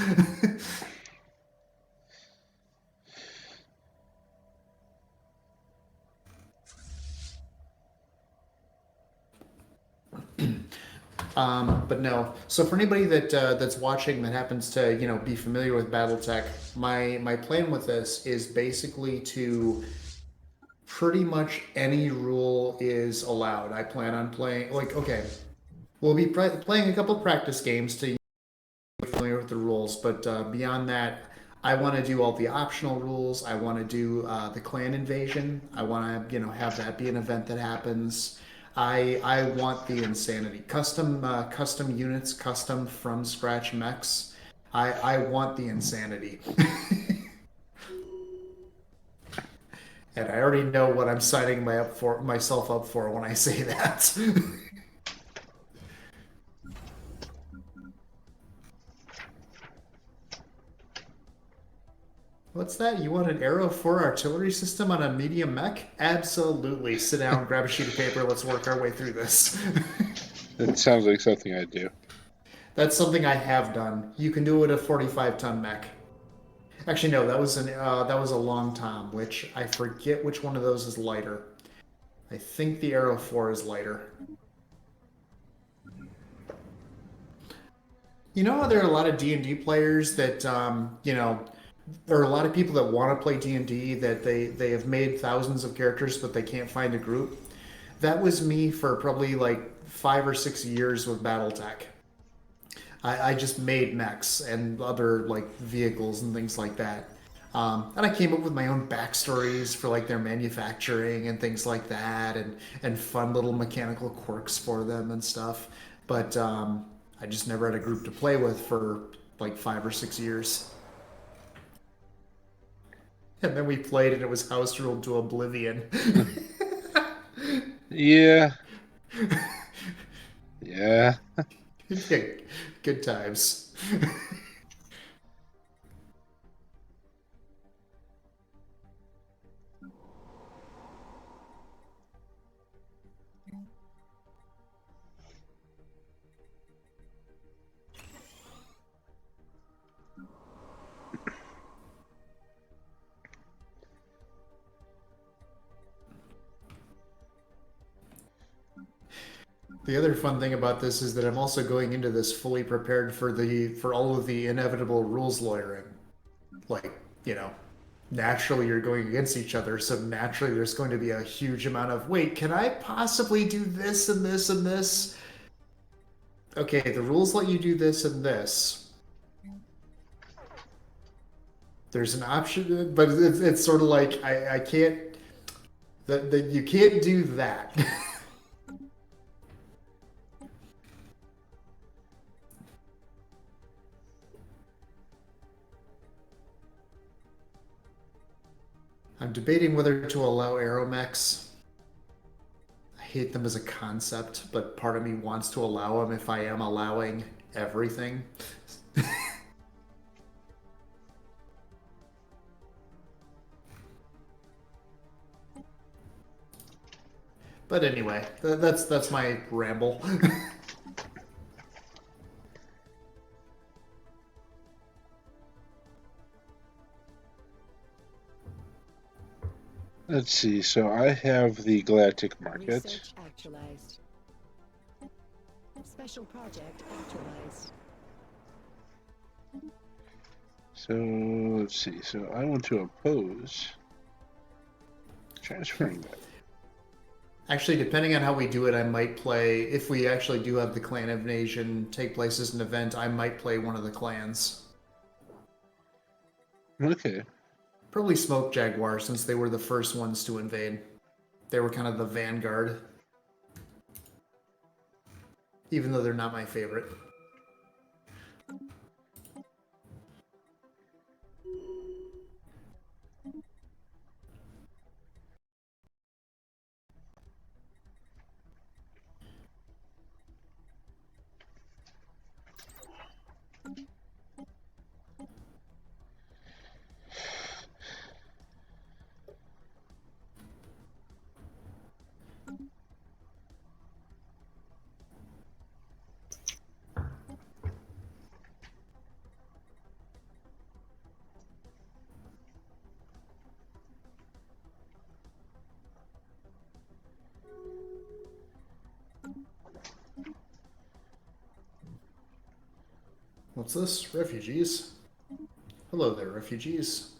But no. So for anybody that that's watching that happens to, you know, be familiar with BattleTech, my plan with this is basically to pretty much any rule is allowed. I plan on playing, like, okay, we'll be playing a couple practice games to be familiar with the rules, but beyond that, I want to do all the optional rules. I want to do the clan invasion. I want to, you know, have that be an event that happens. I want the insanity. Custom units, custom from scratch mechs. I want the insanity. And I already know what I'm signing myself up for when I say that. What's that? You want an arrow 4 artillery system on a medium mech? Absolutely. Sit down, grab a sheet of paper, let's work our way through this. That sounds like something I do. That's something I have done. You can do it with a 45-ton mech. Actually, no, that was a long tom, which I forget which one of those is lighter. I think the Arrow 4 is lighter. You know how there are a lot of D&D players that, you know, there are a lot of people that want to play D&D, that they have made thousands of characters, but they can't find a group? That was me for probably like 5 or 6 years with BattleTech. I just made mechs and other, like, vehicles and things like that. And I came up with my own backstories for, like, their manufacturing and things like that, and fun little mechanical quirks for them and stuff. But I just never had a group to play with for like 5 or 6 years. And then we played and it was house ruled to oblivion. Yeah. Yeah. Good times. The other fun thing about this is that I'm also going into this fully prepared for all of the inevitable rules lawyering. Like, you know, naturally you're going against each other, so naturally there's going to be a huge amount of, wait, can I possibly do this and this and this? Okay, the rules let you do this and this. There's an option, but it's sort of like, I can't, you can't do that. I'm debating whether to allow aeromechs. I hate them as a concept, but part of me wants to allow them if I am allowing everything. But anyway, that's my ramble. Let's see. So I have the Galactic Market. Research actualized. Special project actualized. So let's see. So I want to oppose transferring that. Actually, depending on how we do it, I might play, if we actually do have the clan invasion take place as an event, I might play one of the clans. Okay. Probably Smoke Jaguar, since they were the first ones to invade. They were kind of the vanguard. Even though they're not my favorite. What's this? Refugees? Hello there, refugees.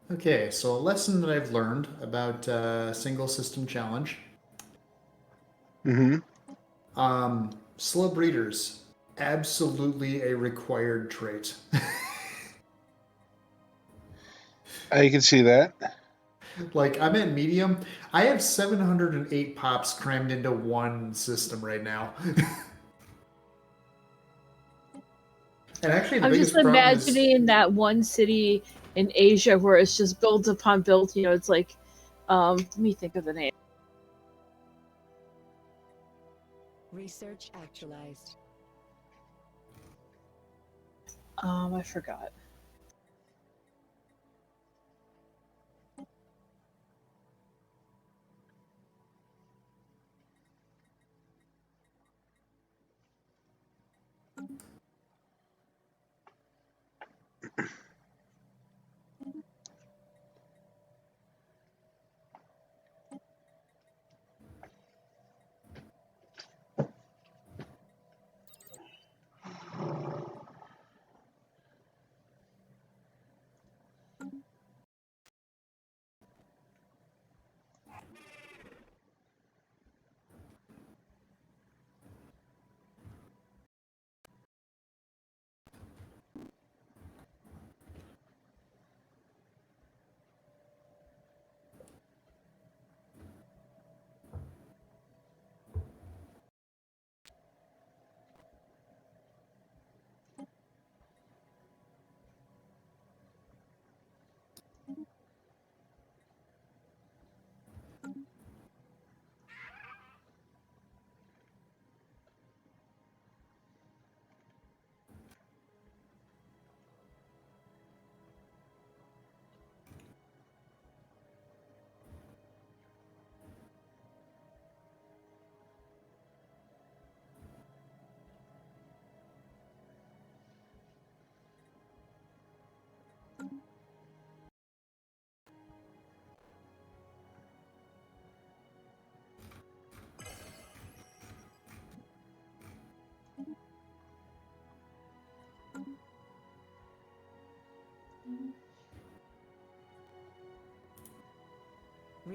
Okay, so a lesson that I've learned about single system challenge. Slow breeders, absolutely a required trait. I can see that. Like, I'm at medium. I have 708 pops crammed into one system right now. And actually, the I'm biggest just problem is... imagining that one city in Asia where it's just built upon built. You know, it's like, let me think of the name. Research actualized. I forgot.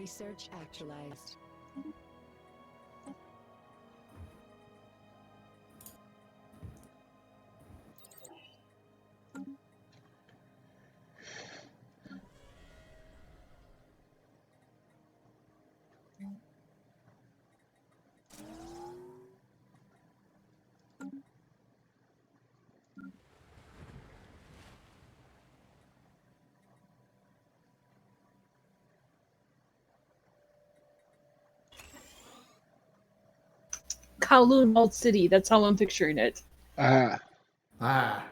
Research actualized. Kowloon Walled City. That's how I'm picturing it. Ah. Ah.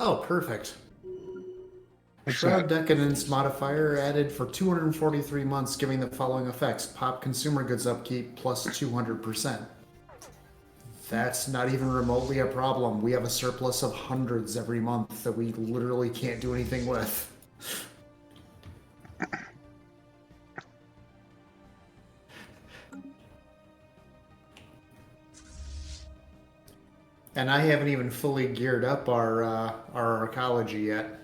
Oh, perfect. Shroud Decadence modifier added for 243 months, giving the following effects. Pop consumer goods upkeep plus 200%. That's not even remotely a problem. We have a surplus of hundreds every month that we literally can't do anything with. And I haven't even fully geared up our arcology yet.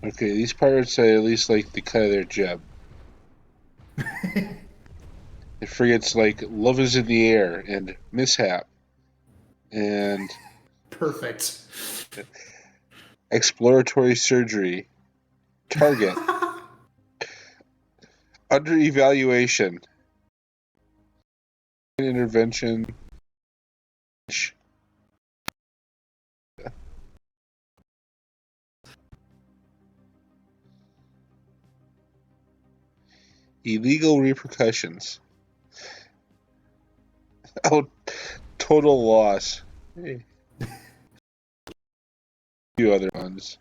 Okay, these pirates I at least like the cut of their jib. The frigates like Love is in the Air and Mishap and Perfect. Exploratory Surgery, Target, Under Evaluation, Intervention, Illegal Repercussions. Oh, Total Loss. A few other ones.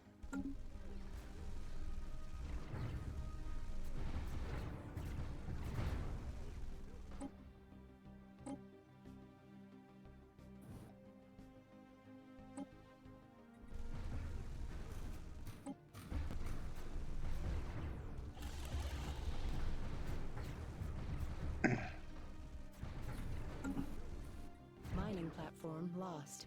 Mining platform lost.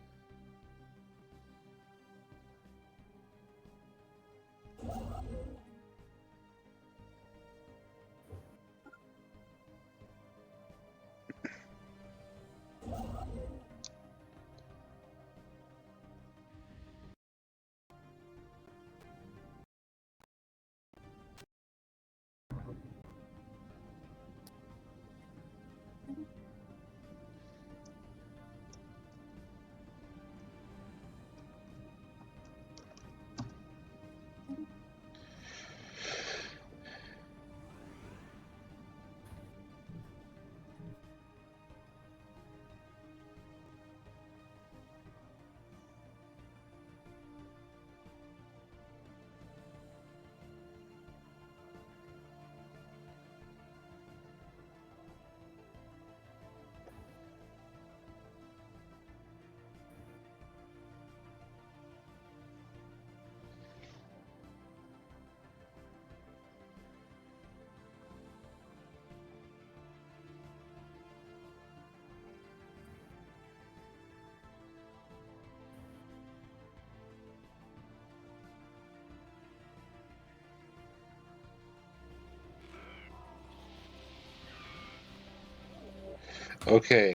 Okay.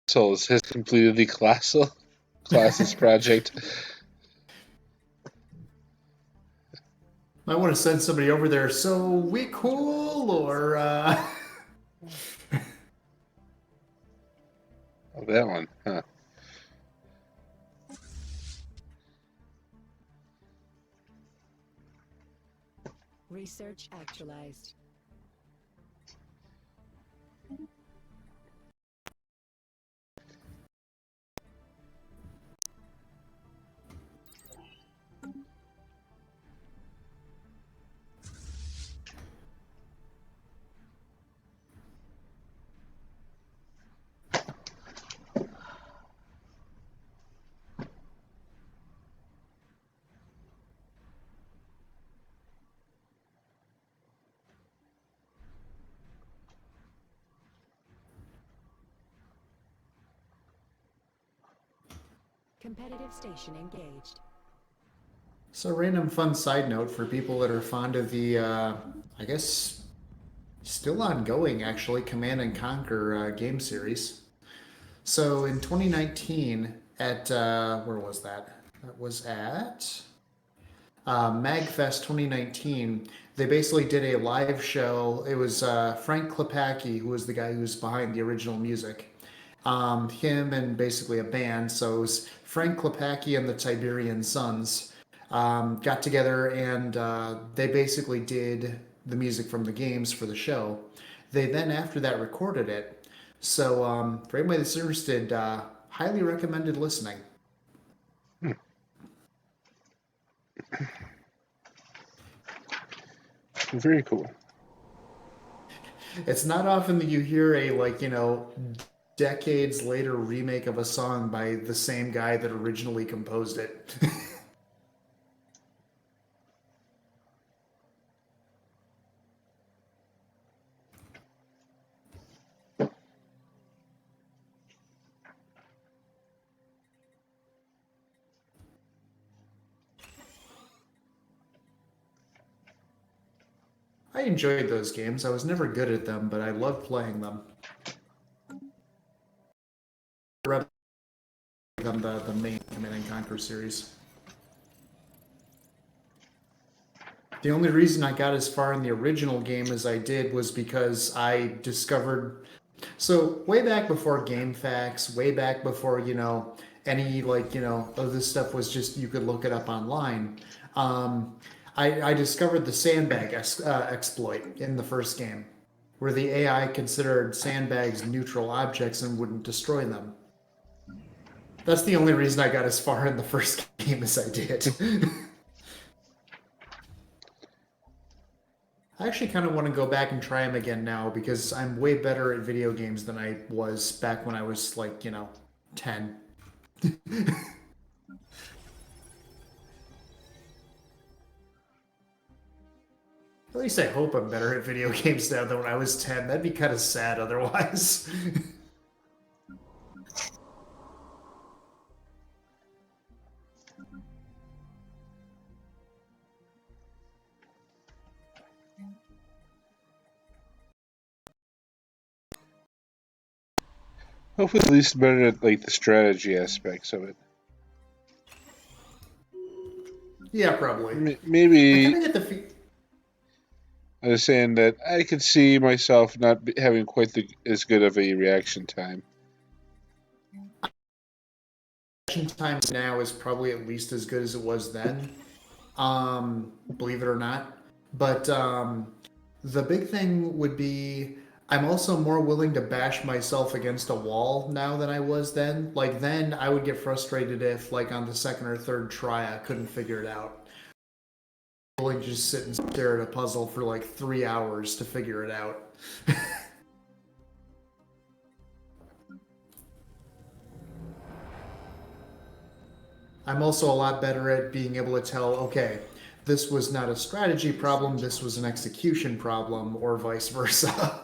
Souls has completed the classes project. Might want to send somebody over there. So we cool or? Oh, that one, huh? Research actualized. Competitive station engaged. So, random fun side note for people that are fond of the, I guess, still ongoing actually, Command and Conquer game series. So, in 2019, at, where was that? That was at MagFest 2019. They basically did a live show. It was Frank Klepacki, who was the guy who was behind the original music. Him and basically a band. So it was Frank Klepacki and the Tiberian Sons got together and they basically did the music from the games for the show. They then, after that, recorded it. So for anybody that's interested, highly recommended listening. Very cool. It's not often that you hear a, like, you know, decades later remake of a song by the same guy that originally composed it. I enjoyed those games. I was never good at them, but I loved playing them. The main Command and Conquer series. The only reason I got as far in the original game as I did was because I discovered. So way back before GameFAQs, way back before, you know, any, like, you know, of this stuff was just, you could look it up online. I discovered the sandbag exploit in the first game, where the AI considered sandbags neutral objects and wouldn't destroy them. That's the only reason I got as far in the first game as I did. I actually kind of want to go back and try them again now because I'm way better at video games than I was back when I was, like, you know, 10. At least I hope I'm better at video games now than when I was 10. That'd be kind of sad otherwise. Hopefully, at least better at like the strategy aspects of it. Yeah, probably. Maybe. I kind of get the I was saying that I could see myself not having quite as good of a reaction time. reaction time now is probably at least as good as it was then. Believe it or not. But the big thing would be I'm also more willing to bash myself against a wall now than I was then. Like, then I would get frustrated if, like, on the second or third try, I couldn't figure it out. I'm willing to just sit and stare at a puzzle for like 3 hours to figure it out. I'm also a lot better at being able to tell, okay, this was not a strategy problem, this was an execution problem, or vice versa.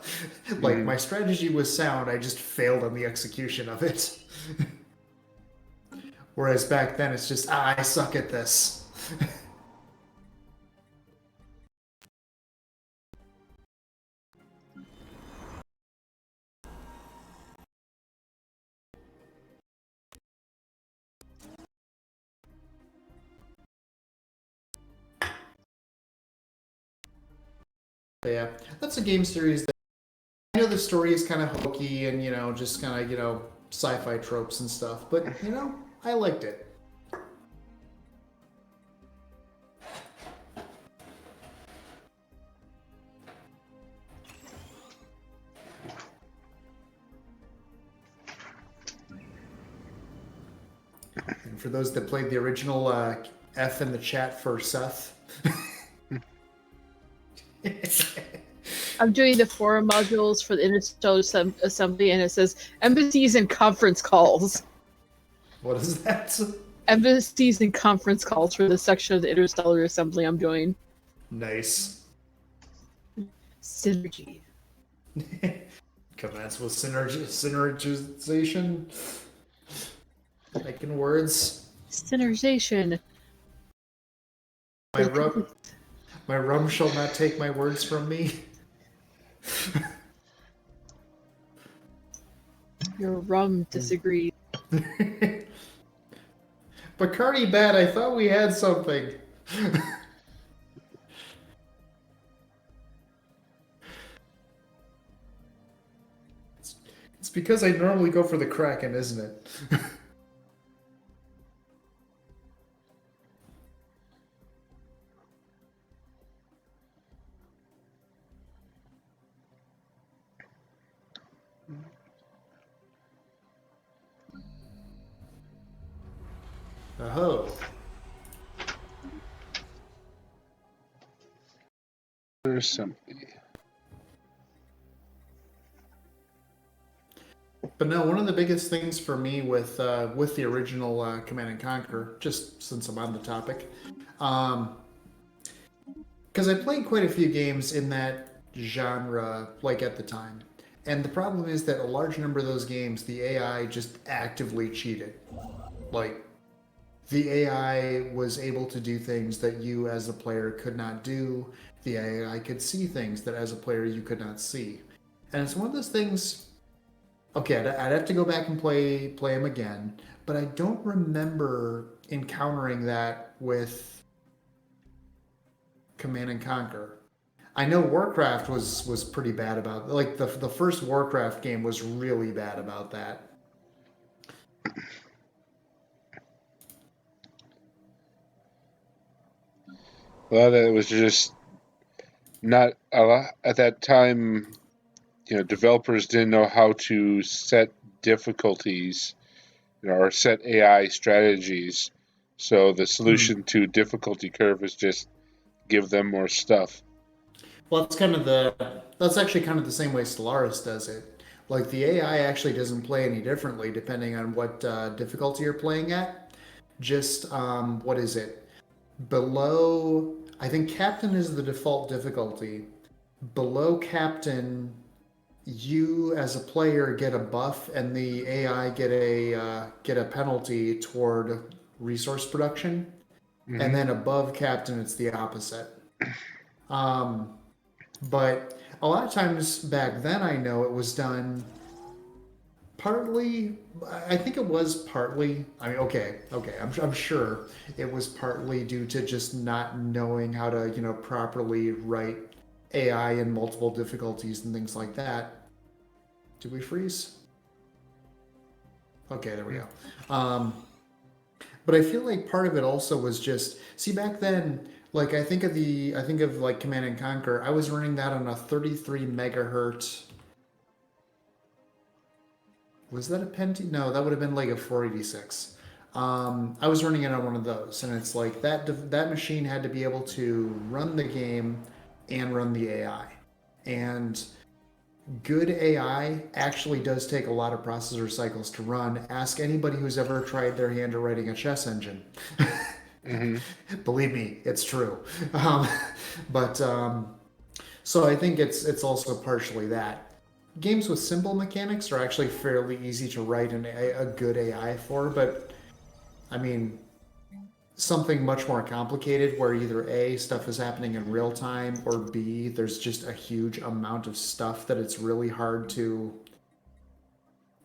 Like, my strategy was sound, I just failed on the execution of it. Whereas back then, it's just, I suck at this. But yeah, that's a game series that I know the story is kind of hokey and, just kind of, sci-fi tropes and stuff. But, I liked it. And for those that played the original, F in the chat for Seth. I'm doing the forum modules for the Interstellar Assembly, and it says embassies and conference calls. What is that? Embassies and conference calls for the section of the Interstellar Assembly I'm doing. Nice. Synergy. Commands with synergization. Making words. Synergization. My rum shall not take my words from me. Your rum disagrees. Bacardi bad, I thought we had something. It's because I normally go for the Kraken, isn't it? Oh. There's something. But no, one of the biggest things for me with the original Command and Conquer, just since I'm on the topic, because I played quite a few games in that genre, like at the time, and the problem is that a large number of those games, the AI just actively cheated. Like, the AI was able to do things that you as a player could not do. The AI could see things that as a player you could not see. And it's one of those things, okay, I'd have to go back and play them again, but I don't remember encountering that with Command and Conquer. I know Warcraft was pretty bad about, like, the first Warcraft game was really bad about that. A lot of it was just not a lot at that time. Developers didn't know how to set difficulties, or set AI strategies. So the solution to difficulty curve is just give them more stuff. Well, that's actually kind of the same way Stellaris does it. Like, the AI actually doesn't play any differently depending on what difficulty you're playing at. Just what is it? Below, I think Captain is the default difficulty. Below Captain, you as a player get a buff, and the AI get a penalty toward resource production. Mm-hmm. And then above Captain, it's the opposite. But a lot of times back then, I know it was done partly. I think it was partly. I mean, okay. I'm sure it was partly due to just not knowing how to, properly write AI in multiple difficulties and things like that. Did we freeze? Okay, there we go. But I feel like part of it also was just, see, back then, like, I think of like Command and Conquer, I was running that on a 33 megahertz. Was that a Pentium? No, that would have been like a 486. I was running it on one of those, and it's like that machine had to be able to run the game and run the AI. And good AI actually does take a lot of processor cycles to run. Ask anybody who's ever tried their hand at writing a chess engine. Mm-hmm. Believe me, it's true. So I think it's also partially that. Games with simple mechanics are actually fairly easy to write a good AI for, but I mean, something much more complicated where either A, stuff is happening in real time, or B, there's just a huge amount of stuff that it's really hard to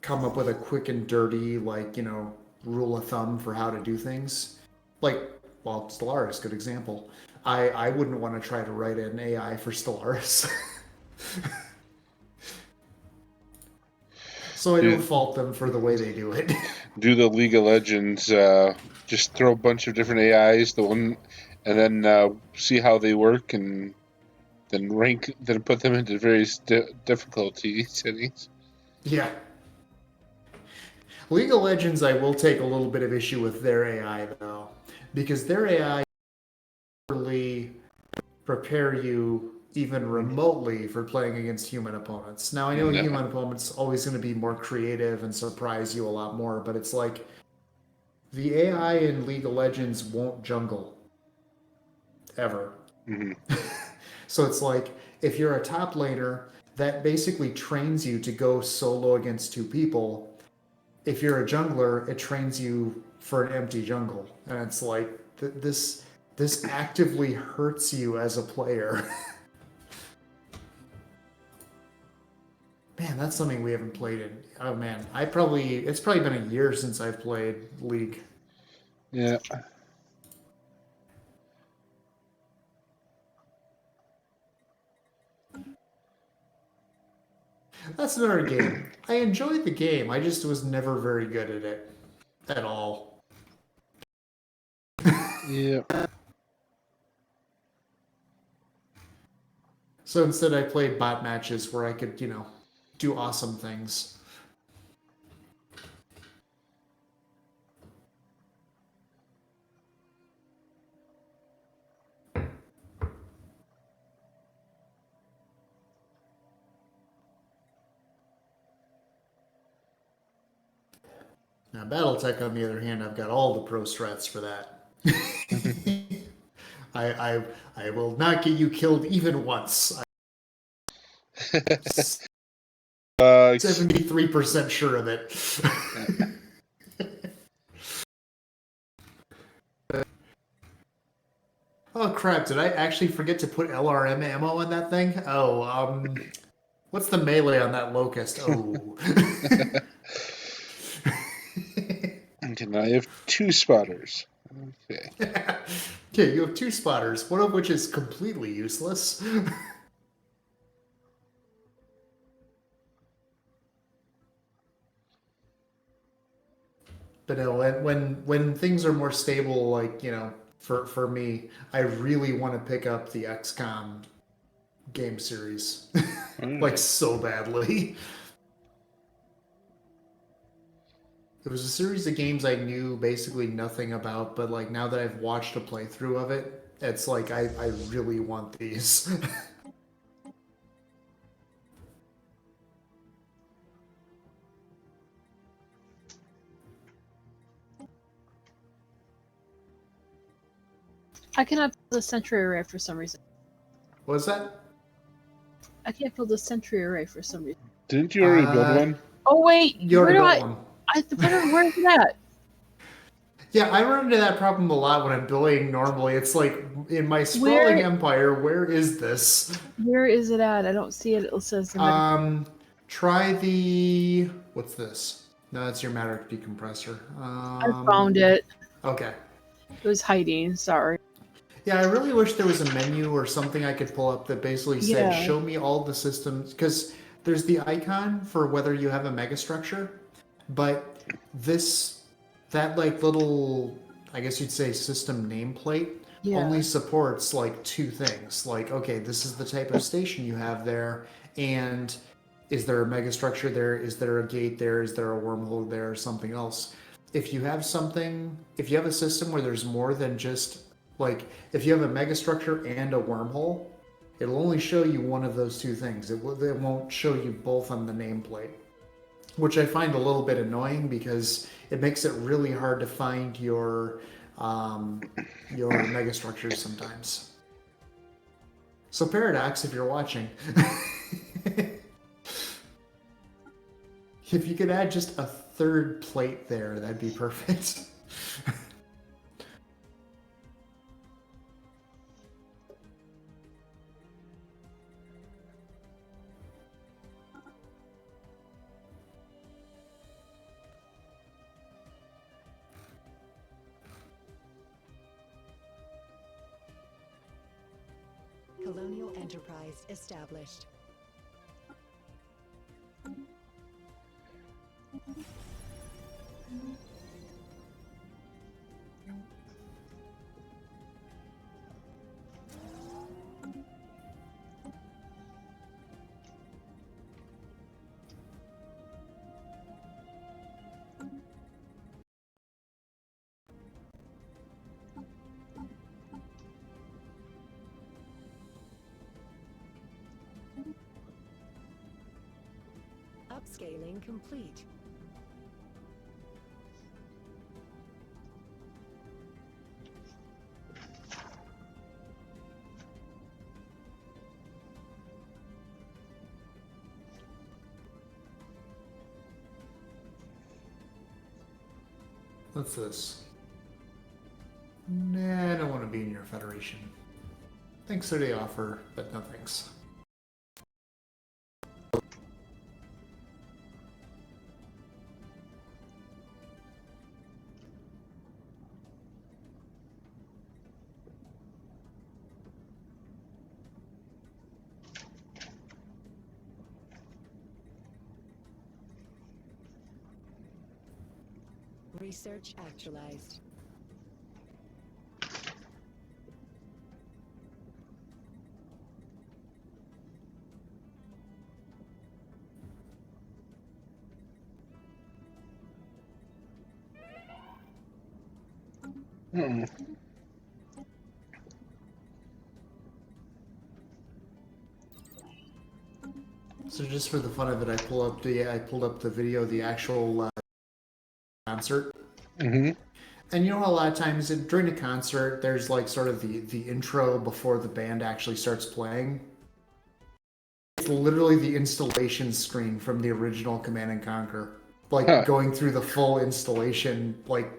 come up with a quick and dirty, like, rule of thumb for how to do things. Like, well, Stellaris, good example. I wouldn't want to try to write an AI for Stellaris. So I don't fault them for the way they do it. Do the League of Legends just throw a bunch of different AIs, and then see how they work, and then put them into various difficulty settings. Yeah. League of Legends, I will take a little bit of issue with their AI though, because their AI really prepare you even remotely for playing against human opponents. Now I know human opponents always going to be more creative and surprise you a lot more, but it's like the AI in League of Legends won't jungle ever. Mm-hmm. So it's like if you're a top laner, that basically trains you to go solo against two people. If you're a jungler, it trains you for an empty jungle, and it's like this actively hurts you as a player. Man, that's something we haven't played in. Oh man, it's probably been a year since I've played League. Yeah. That's another game. I enjoyed the game. I just was never very good at it at all. Yeah. So instead, I played bot matches where I could, do awesome things. Now, BattleTech, on the other hand, I've got all the pro strats for that. I will not get you killed even once. 73% sure of it. Oh crap, did I actually forget to put LRM ammo on that thing? Oh, what's the melee on that Locust? Oh. Okay, now I have 2 spotters. Okay. Okay, you have 2 spotters, one of which is completely useless. But no, when things are more stable, like, for me, I really want to pick up the XCOM game series. Like, so badly. It was a series of games I knew basically nothing about, but like now that I've watched a playthrough of it, it's like I really want these. I cannot build a sentry array for some reason. What's that? I can't build a sentry array for some reason. Didn't you already build one? Oh wait, You already built one. Where is that? Yeah, I run into that problem a lot when I'm building normally. It's like in my sprawling empire, where is this? Where is it at? I don't see it. It says try the what's this? No, that's your matter decompressor. I found it. Okay. It was hiding, sorry. Yeah, I really wish there was a menu or something I could pull up that basically said, show me all the systems, because there's the icon for whether you have a megastructure, but that like little, I guess you'd say system nameplate only supports like 2 things. Like, okay, this is the type of station you have there, and is there a megastructure there? Is there a gate there? Is there a wormhole there or something else? If you have a system where there's more than just, like, if you have a megastructure and a wormhole, it'll only show you one of those 2 things. It won't show you both on the nameplate, which I find a little bit annoying because it makes it really hard to find your megastructures sometimes. So Paradox, if you're watching, if you could add just a 3rd plate there, that'd be perfect. Colonial enterprise established. Upscaling complete. What's this? Nah, I don't want to be in your federation. Thanks for the offer, but no thanks. Research actualized. Hmm. So just for the fun of it, I pulled up the video, the actual concert. Mm-hmm. And you know how a lot of times during a concert, there's like sort of the intro before the band actually starts playing. It's literally the installation screen from the original Command and Conquer, like going through the full installation, like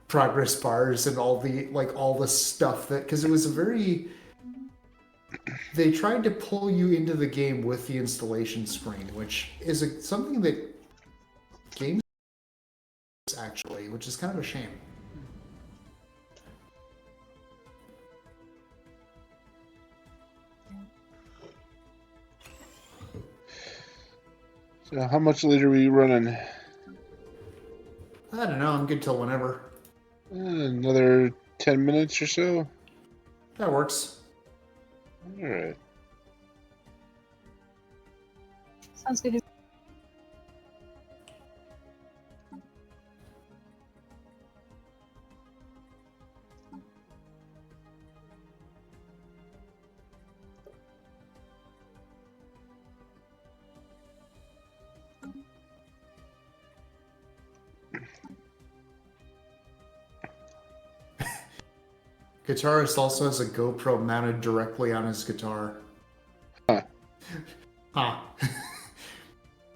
progress bars and all the stuff that, because it was a very, they tried to pull you into the game with the installation screen, which is something that games actually, which is kind of a shame. So how much later are we running? I don't know, I'm good till whenever. Another 10 minutes or so? That works. Alright. Sounds good. Guitarist also has a GoPro mounted directly on his guitar. Huh. Huh.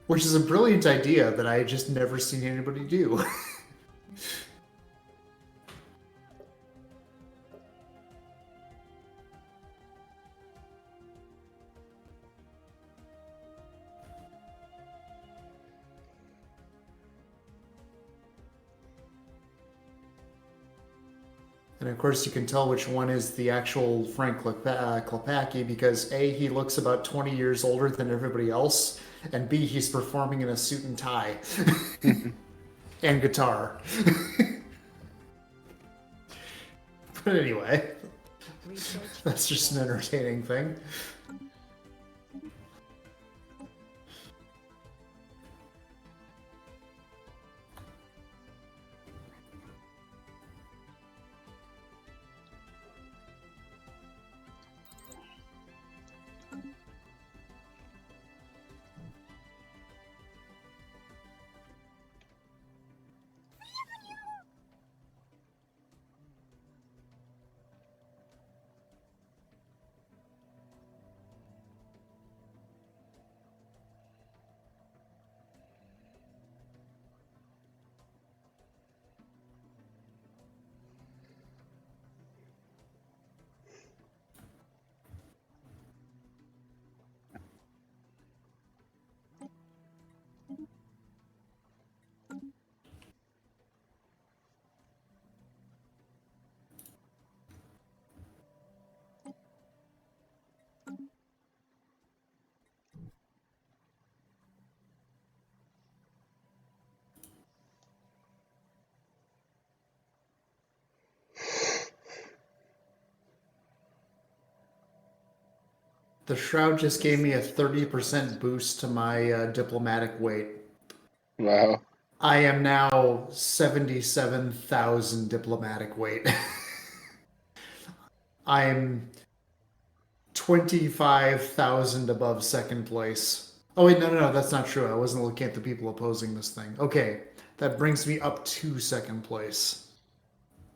Which is a brilliant idea that I had just never seen anybody do. And of course, you can tell which one is the actual Frank Klepacki because A, he looks about 20 years older than everybody else, and B, he's performing in a suit and tie and guitar. But anyway, that's just an entertaining thing. The shroud just gave me a 30% boost to my diplomatic weight. Wow. I am now 77,000 diplomatic weight. I'm 25,000 above second place. Oh wait, no, that's not true. I wasn't looking at the people opposing this thing. Okay, that brings me up to second place.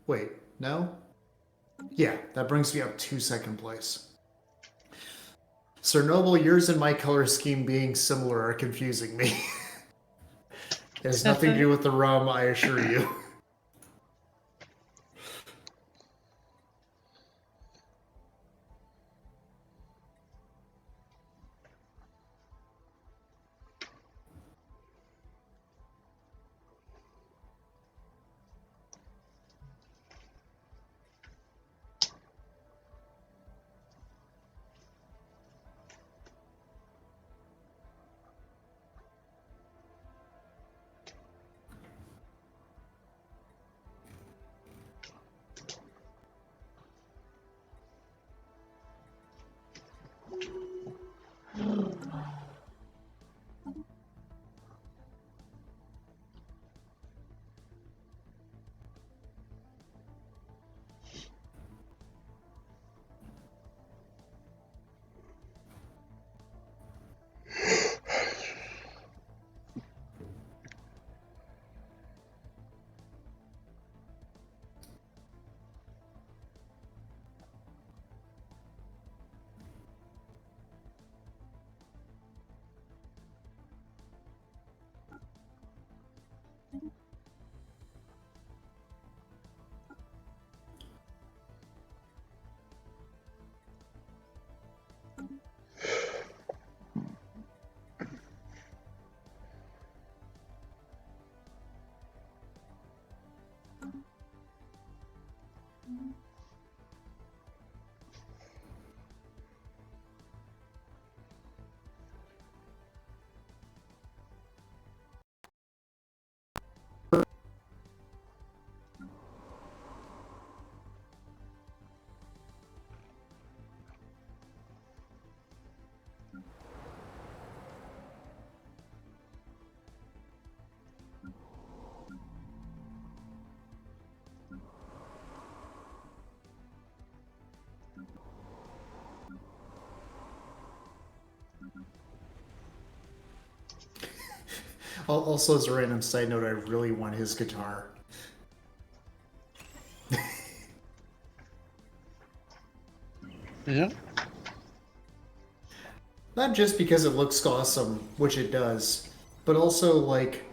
Wait, no? Yeah, that brings me up to second place. Sir Noble, yours and my color scheme being similar are confusing me. It has nothing to do with the rum, I assure you. Also, as a random side note, I really want his guitar. Yeah. Not just because it looks awesome, which it does, but also, like,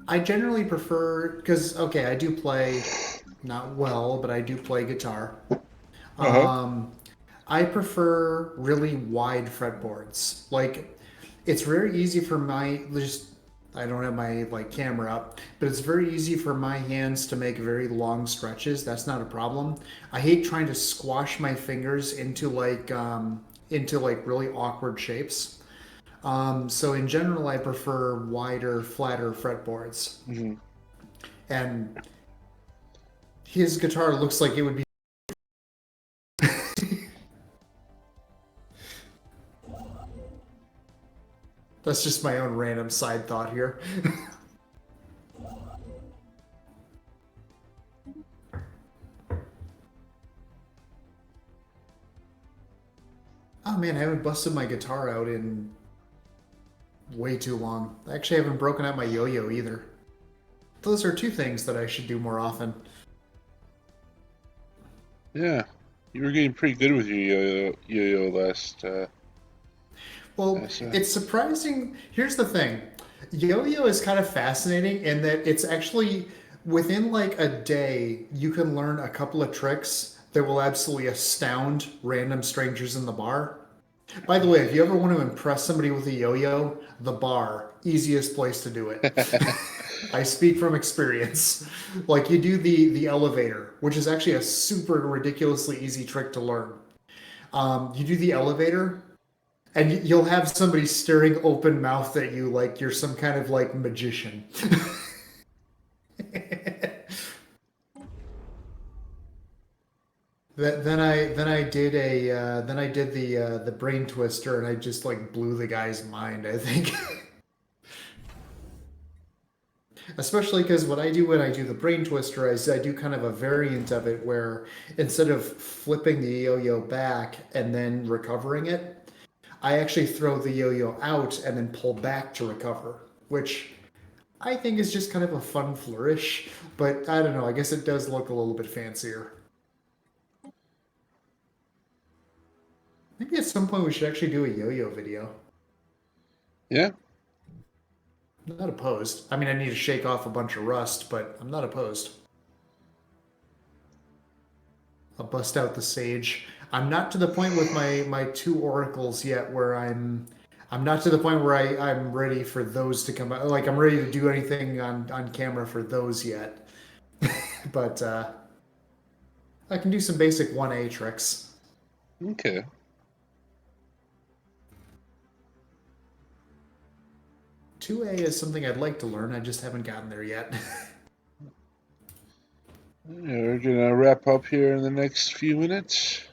I generally prefer, because, okay, I do play, not well, but I do play guitar. I prefer really wide fretboards. Like, it's very easy for I don't have my like camera up, but it's very easy for my hands to make very long stretches. That's not a problem. I hate trying to squash my fingers into like really awkward shapes. So in general, I prefer wider, flatter fretboards. Mm-hmm. And his guitar looks like it would be. That's just my own random side thought here. Oh man, I haven't busted my guitar out in way too long. I actually haven't broken out my yo-yo either. Those are two things that I should do more often. Yeah, you were getting pretty good with your yo-yo last. Well, it's surprising. Here's the thing. Yo-yo is kind of fascinating in that it's actually within like a day, you can learn a couple of tricks that will absolutely astound random strangers in the bar. By the way, if you ever want to impress somebody with a yo-yo, the bar, easiest place to do it. I speak from experience. Like you do the elevator, which is actually a super ridiculously easy trick to learn. You do the elevator, and you'll have somebody staring open mouthed at you like you're some kind of like magician. Then I did the brain twister, and I just like blew the guy's mind, I think. Especially because what I do when I do the brain twister is I do kind of a variant of it where instead of flipping the yo-yo back and then recovering it, I actually throw the yo-yo out and then pull back to recover, which I think is just kind of a fun flourish. But I don't know, I guess it does look a little bit fancier. Maybe at some point we should actually do a yo-yo video. Yeah. I'm not opposed. I mean, I need to shake off a bunch of rust, but I'm not opposed. I'll bust out the sage. I'm not to the point with my two oracles yet where I'm not to the point where I'm ready for those to come out. Like, I'm ready to do anything on camera for those yet. But I can do some basic 1A tricks. Okay. Two A is something I'd like to learn. I just haven't gotten there yet. Yeah, we're gonna wrap up here in the next few minutes.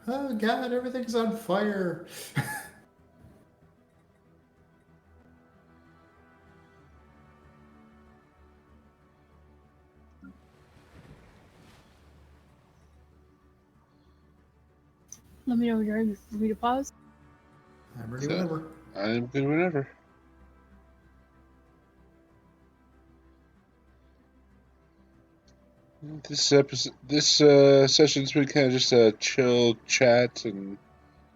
Oh God, everything's on fire. Let me know when you're ready for me to pause. I'm ready whenever. I'm good whenever. This session's been kind of just a chill chat and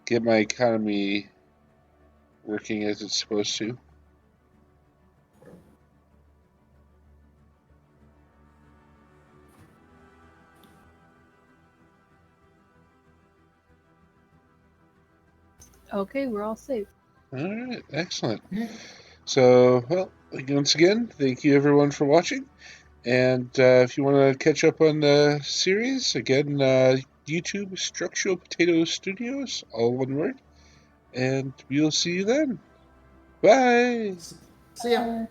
get my economy working as it's supposed to. Okay, we're all safe. All right, excellent. So, well, once again, thank you everyone for watching. And if you want to catch up on the series, again, YouTube, StructuralPotatoStudios, all one word. And we'll see you then. Bye! See ya.